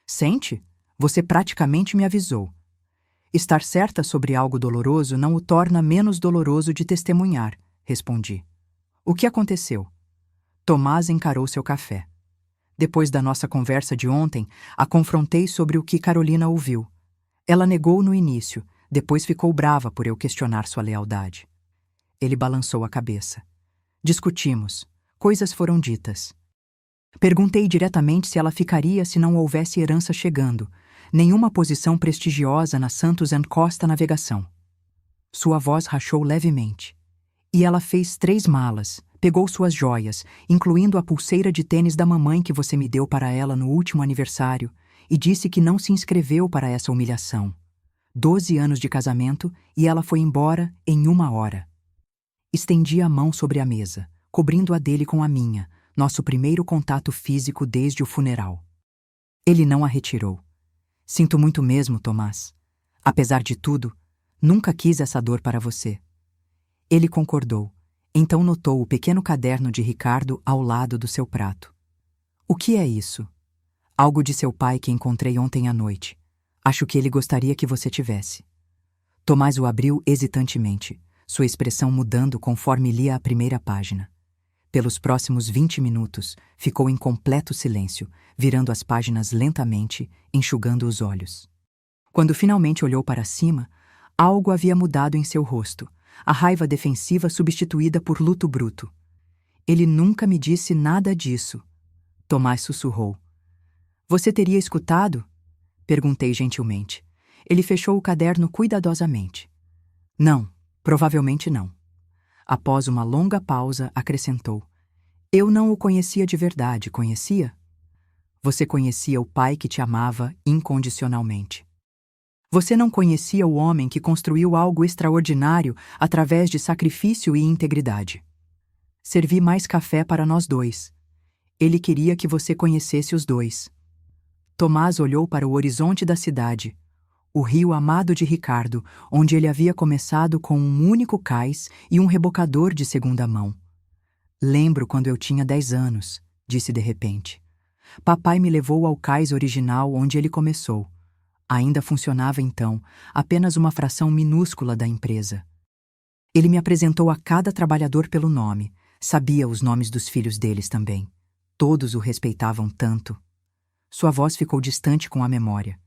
S1: Sente? Você praticamente me avisou. Estar certa sobre algo doloroso não o torna menos doloroso de testemunhar, respondi. O que aconteceu? Tomás encarou seu café. Depois da nossa conversa de ontem, a confrontei sobre o que Carolina ouviu. Ela negou no início, depois ficou brava por eu questionar sua lealdade. Ele balançou a cabeça. Discutimos. Coisas foram ditas. Perguntei diretamente se ela ficaria se não houvesse herança chegando, nenhuma posição prestigiosa na Santos & Costa Navegação. Sua voz rachou levemente. E ela fez 3 malas, pegou suas joias, incluindo a pulseira de tênis da mamãe que você me deu para ela no último aniversário, e disse que não se inscreveu para essa humilhação. 12 anos de casamento e ela foi embora em 1 hora. Estendi a mão sobre a mesa, cobrindo a dele com a minha, nosso primeiro contato físico desde o funeral. Ele não a retirou. Sinto muito mesmo, Tomás. Apesar de tudo, nunca quis essa dor para você. Ele concordou, então notou o pequeno caderno de Ricardo ao lado do seu prato. O que é isso? Algo de seu pai que encontrei ontem à noite. Acho que ele gostaria que você tivesse. Tomás o abriu hesitantemente, sua expressão mudando conforme lia a primeira página. Pelos próximos 20 minutos, ficou em completo silêncio, virando as páginas lentamente, enxugando os olhos. Quando finalmente olhou para cima, algo havia mudado em seu rosto, a raiva defensiva substituída por luto bruto. Ele nunca me disse nada disso. Tomás sussurrou. Você teria escutado? Perguntei gentilmente. Ele fechou o caderno cuidadosamente. Não, provavelmente não. Após uma longa pausa, acrescentou. Eu não o conhecia de verdade, conhecia? Você conhecia o pai que te amava incondicionalmente. Você não conhecia o homem que construiu algo extraordinário através de sacrifício e integridade. Servi mais café para nós dois. Ele queria que você conhecesse os dois. Tomás olhou para o horizonte da cidade, o rio amado de Ricardo, onde ele havia começado com um único cais e um rebocador de segunda mão. Lembro quando eu tinha 10 anos, disse de repente. Papai me levou ao cais original onde ele começou. Ainda funcionava então, apenas uma fração minúscula da empresa. Ele me apresentou a cada trabalhador pelo nome, sabia os nomes dos filhos deles também. Todos o respeitavam tanto. Sua voz ficou distante com a memória.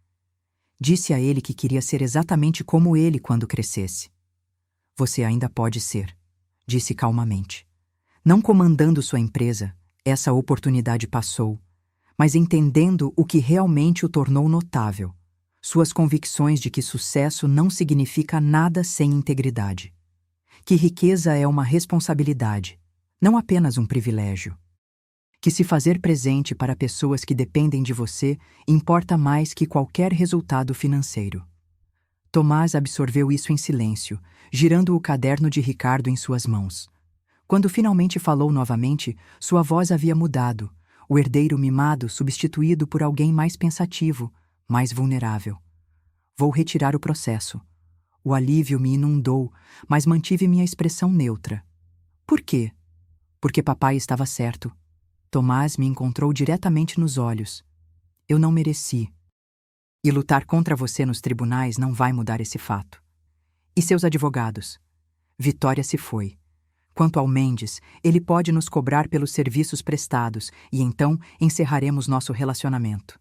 S1: Disse a ele que queria ser exatamente como ele quando crescesse. Você ainda pode ser, disse calmamente. Não comandando sua empresa, essa oportunidade passou, mas entendendo o que realmente o tornou notável. Suas convicções de que sucesso não significa nada sem integridade. Que riqueza é uma responsabilidade, não apenas um privilégio. Que se fazer presente para pessoas que dependem de você importa mais que qualquer resultado financeiro. Tomás absorveu isso em silêncio, girando o caderno de Ricardo em suas mãos. Quando finalmente falou novamente, sua voz havia mudado, o herdeiro mimado substituído por alguém mais pensativo, mais vulnerável. Vou retirar o processo. O alívio me inundou, mas mantive minha expressão neutra. Por quê? Porque papai estava certo. Tomás me encontrou diretamente nos olhos. Eu não mereci. E lutar contra você nos tribunais não vai mudar esse fato. E seus advogados? Vitória se foi. Quanto ao Mendes, ele pode nos cobrar pelos serviços prestados e então encerraremos nosso relacionamento.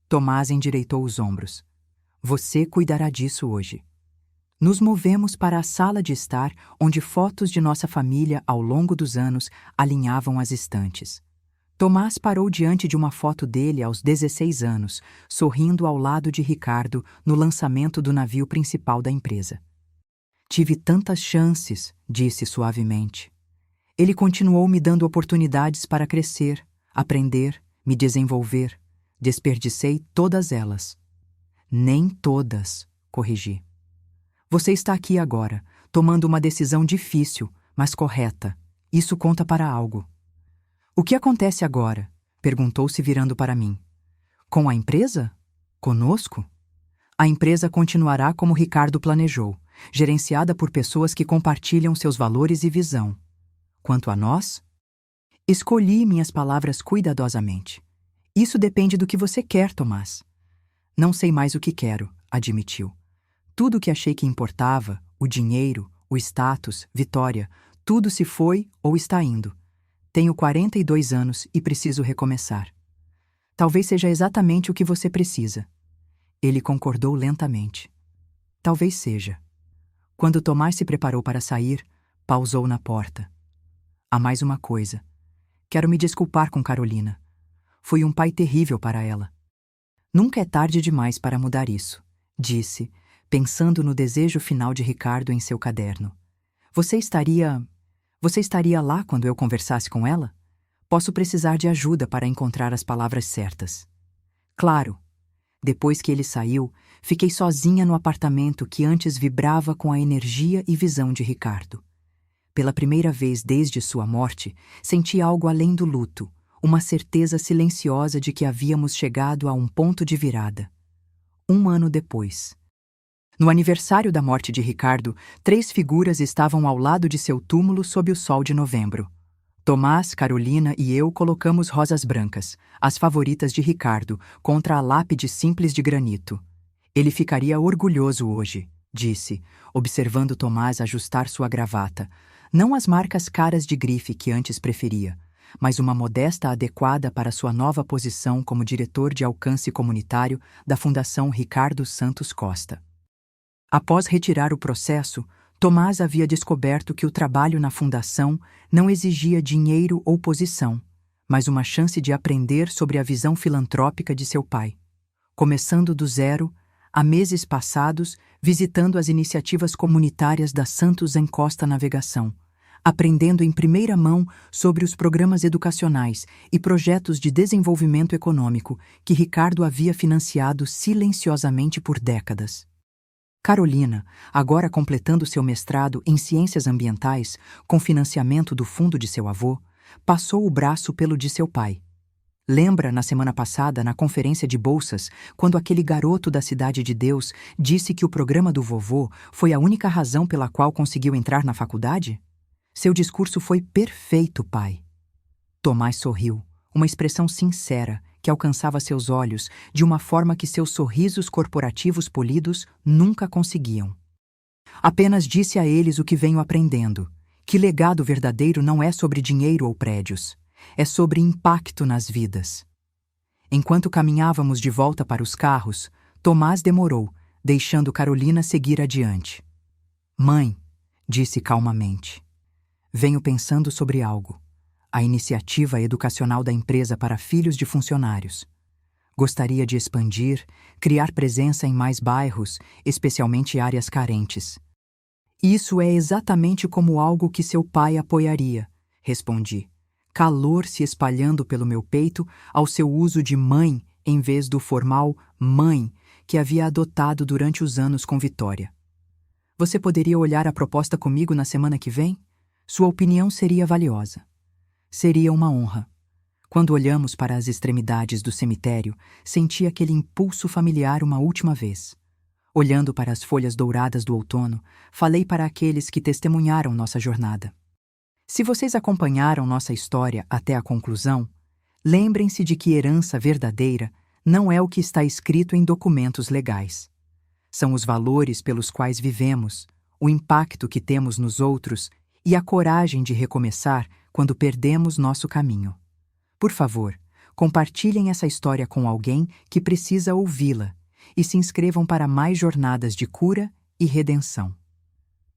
S1: Tomás endireitou os ombros. Você cuidará disso hoje. Nos movemos para a sala de estar, onde fotos de nossa família ao longo dos anos alinhavam as estantes. Tomás parou diante de uma foto dele aos 16 anos, sorrindo ao lado de Ricardo no lançamento do navio principal da empresa. Tive tantas chances, disse suavemente. Ele continuou me dando oportunidades para crescer, aprender, me desenvolver. Desperdicei todas elas. Nem todas, corrigi. Você está aqui agora, tomando uma decisão difícil, mas correta. Isso conta para algo. O que acontece agora? Perguntou-se virando para mim. Com a empresa? Conosco? A empresa continuará como Ricardo planejou, gerenciada por pessoas que compartilham seus valores e visão. Quanto a nós? Escolhi minhas palavras cuidadosamente. Isso depende do que você quer, Tomás. Não sei mais o que quero, admitiu. Tudo o que achei que importava, o dinheiro, o status, Vitória, tudo se foi ou está indo. Tenho 42 anos e preciso recomeçar. Talvez seja exatamente o que você precisa. Ele concordou lentamente. Talvez seja. Quando Tomás se preparou para sair, pausou na porta. Há mais uma coisa. Quero me desculpar com Carolina. Fui um pai terrível para ela. Nunca é tarde demais para mudar isso, disse, pensando no desejo final de Ricardo em seu caderno. Você estaria lá quando eu conversasse com ela? Posso precisar de ajuda para encontrar as palavras certas. Claro. Depois que ele saiu, fiquei sozinha no apartamento que antes vibrava com a energia e visão de Ricardo. Pela primeira vez desde sua morte, senti algo além do luto, uma certeza silenciosa de que havíamos chegado a um ponto de virada. 1 ano depois. No aniversário da morte de Ricardo, 3 figuras estavam ao lado de seu túmulo sob o sol de novembro. Tomás, Carolina e eu colocamos rosas brancas, as favoritas de Ricardo, contra a lápide simples de granito. Ele ficaria orgulhoso hoje, disse, observando Tomás ajustar sua gravata. não as marcas caras de grife que antes preferia, mas uma modesta adequada para sua nova posição como diretor de alcance comunitário da Fundação Ricardo Santos Costa. Após retirar o processo, Tomás havia descoberto que o trabalho na fundação não exigia dinheiro ou posição, mas uma chance de aprender sobre a visão filantrópica de seu pai. Começando do zero, há meses passados, visitando as iniciativas comunitárias da Santos Costa Navegação, aprendendo em primeira mão sobre os programas educacionais e projetos de desenvolvimento econômico que Ricardo havia financiado silenciosamente por décadas. Carolina, agora completando seu mestrado em Ciências Ambientais, com financiamento do fundo de seu avô, passou o braço pelo de seu pai. Lembra, na semana passada, na conferência de bolsas, quando aquele garoto da Cidade de Deus disse que o programa do vovô foi a única razão pela qual conseguiu entrar na faculdade? Seu discurso foi perfeito, pai. Tomás sorriu, uma expressão sincera que alcançava seus olhos de uma forma que seus sorrisos corporativos polidos nunca conseguiam. Apenas disse a eles o que venho aprendendo, que legado verdadeiro não é sobre dinheiro ou prédios, é sobre impacto nas vidas. Enquanto caminhávamos de volta para os carros, Tomás demorou, deixando Carolina seguir adiante. Mãe, disse calmamente, venho pensando sobre algo. A iniciativa educacional da empresa para filhos de funcionários. Gostaria de expandir, criar presença em mais bairros, especialmente áreas carentes. Isso é exatamente como algo que seu pai apoiaria, respondi, calor se espalhando pelo meu peito ao seu uso de mãe em vez do formal mãe que havia adotado durante os anos com Vitória. Você poderia olhar a proposta comigo na semana que vem? Sua opinião seria valiosa. Seria uma honra. Quando olhamos para as extremidades do cemitério, senti aquele impulso familiar uma última vez. Olhando para as folhas douradas do outono, falei para aqueles que testemunharam nossa jornada. Se vocês acompanharam nossa história até a conclusão, lembrem-se de que herança verdadeira não é o que está escrito em documentos legais. São os valores pelos quais vivemos, o impacto que temos nos outros e a coragem de recomeçar quando perdemos nosso caminho. Por favor, compartilhem essa história com alguém que precisa ouvi-la e se inscrevam para mais jornadas de cura e redenção.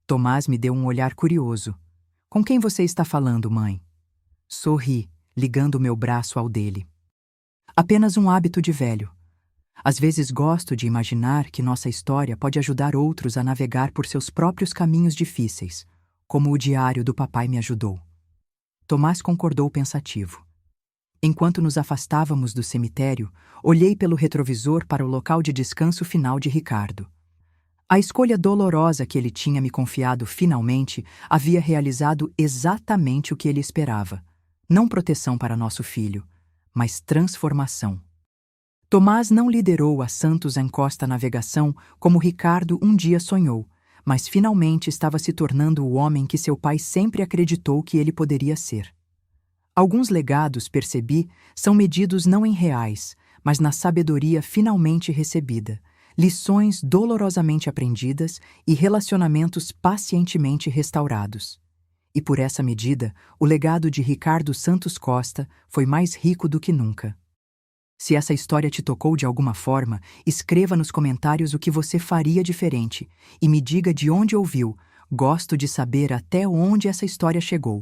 S1: Tomás me deu um olhar curioso. Com quem você está falando, mãe? Sorri, ligando meu braço ao dele. Apenas um hábito de velho. Às vezes gosto de imaginar que nossa história pode ajudar outros a navegar por seus próprios caminhos difíceis, como o diário do papai me ajudou. Tomás concordou pensativo. Enquanto nos afastávamos do cemitério, olhei pelo retrovisor para o local de descanso final de Ricardo. A escolha dolorosa que ele tinha me confiado finalmente havia realizado exatamente o que ele esperava. Não proteção para nosso filho, mas transformação. Tomás não liderou a Santos Costa Navegação como Ricardo um dia sonhou, mas finalmente estava se tornando o homem que seu pai sempre acreditou que ele poderia ser. Alguns legados, percebi, são medidos não em reais, mas na sabedoria finalmente recebida, lições dolorosamente aprendidas e relacionamentos pacientemente restaurados. E por essa medida, o legado de Ricardo Santos Costa foi mais rico do que nunca. Se essa história te tocou de alguma forma, escreva nos comentários o que você faria diferente e me diga de onde ouviu. Gosto de saber até onde essa história chegou.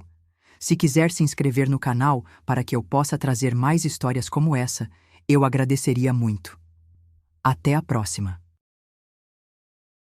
S1: Se quiser se inscrever no canal para que eu possa trazer mais histórias como essa, eu agradeceria muito. Até a próxima!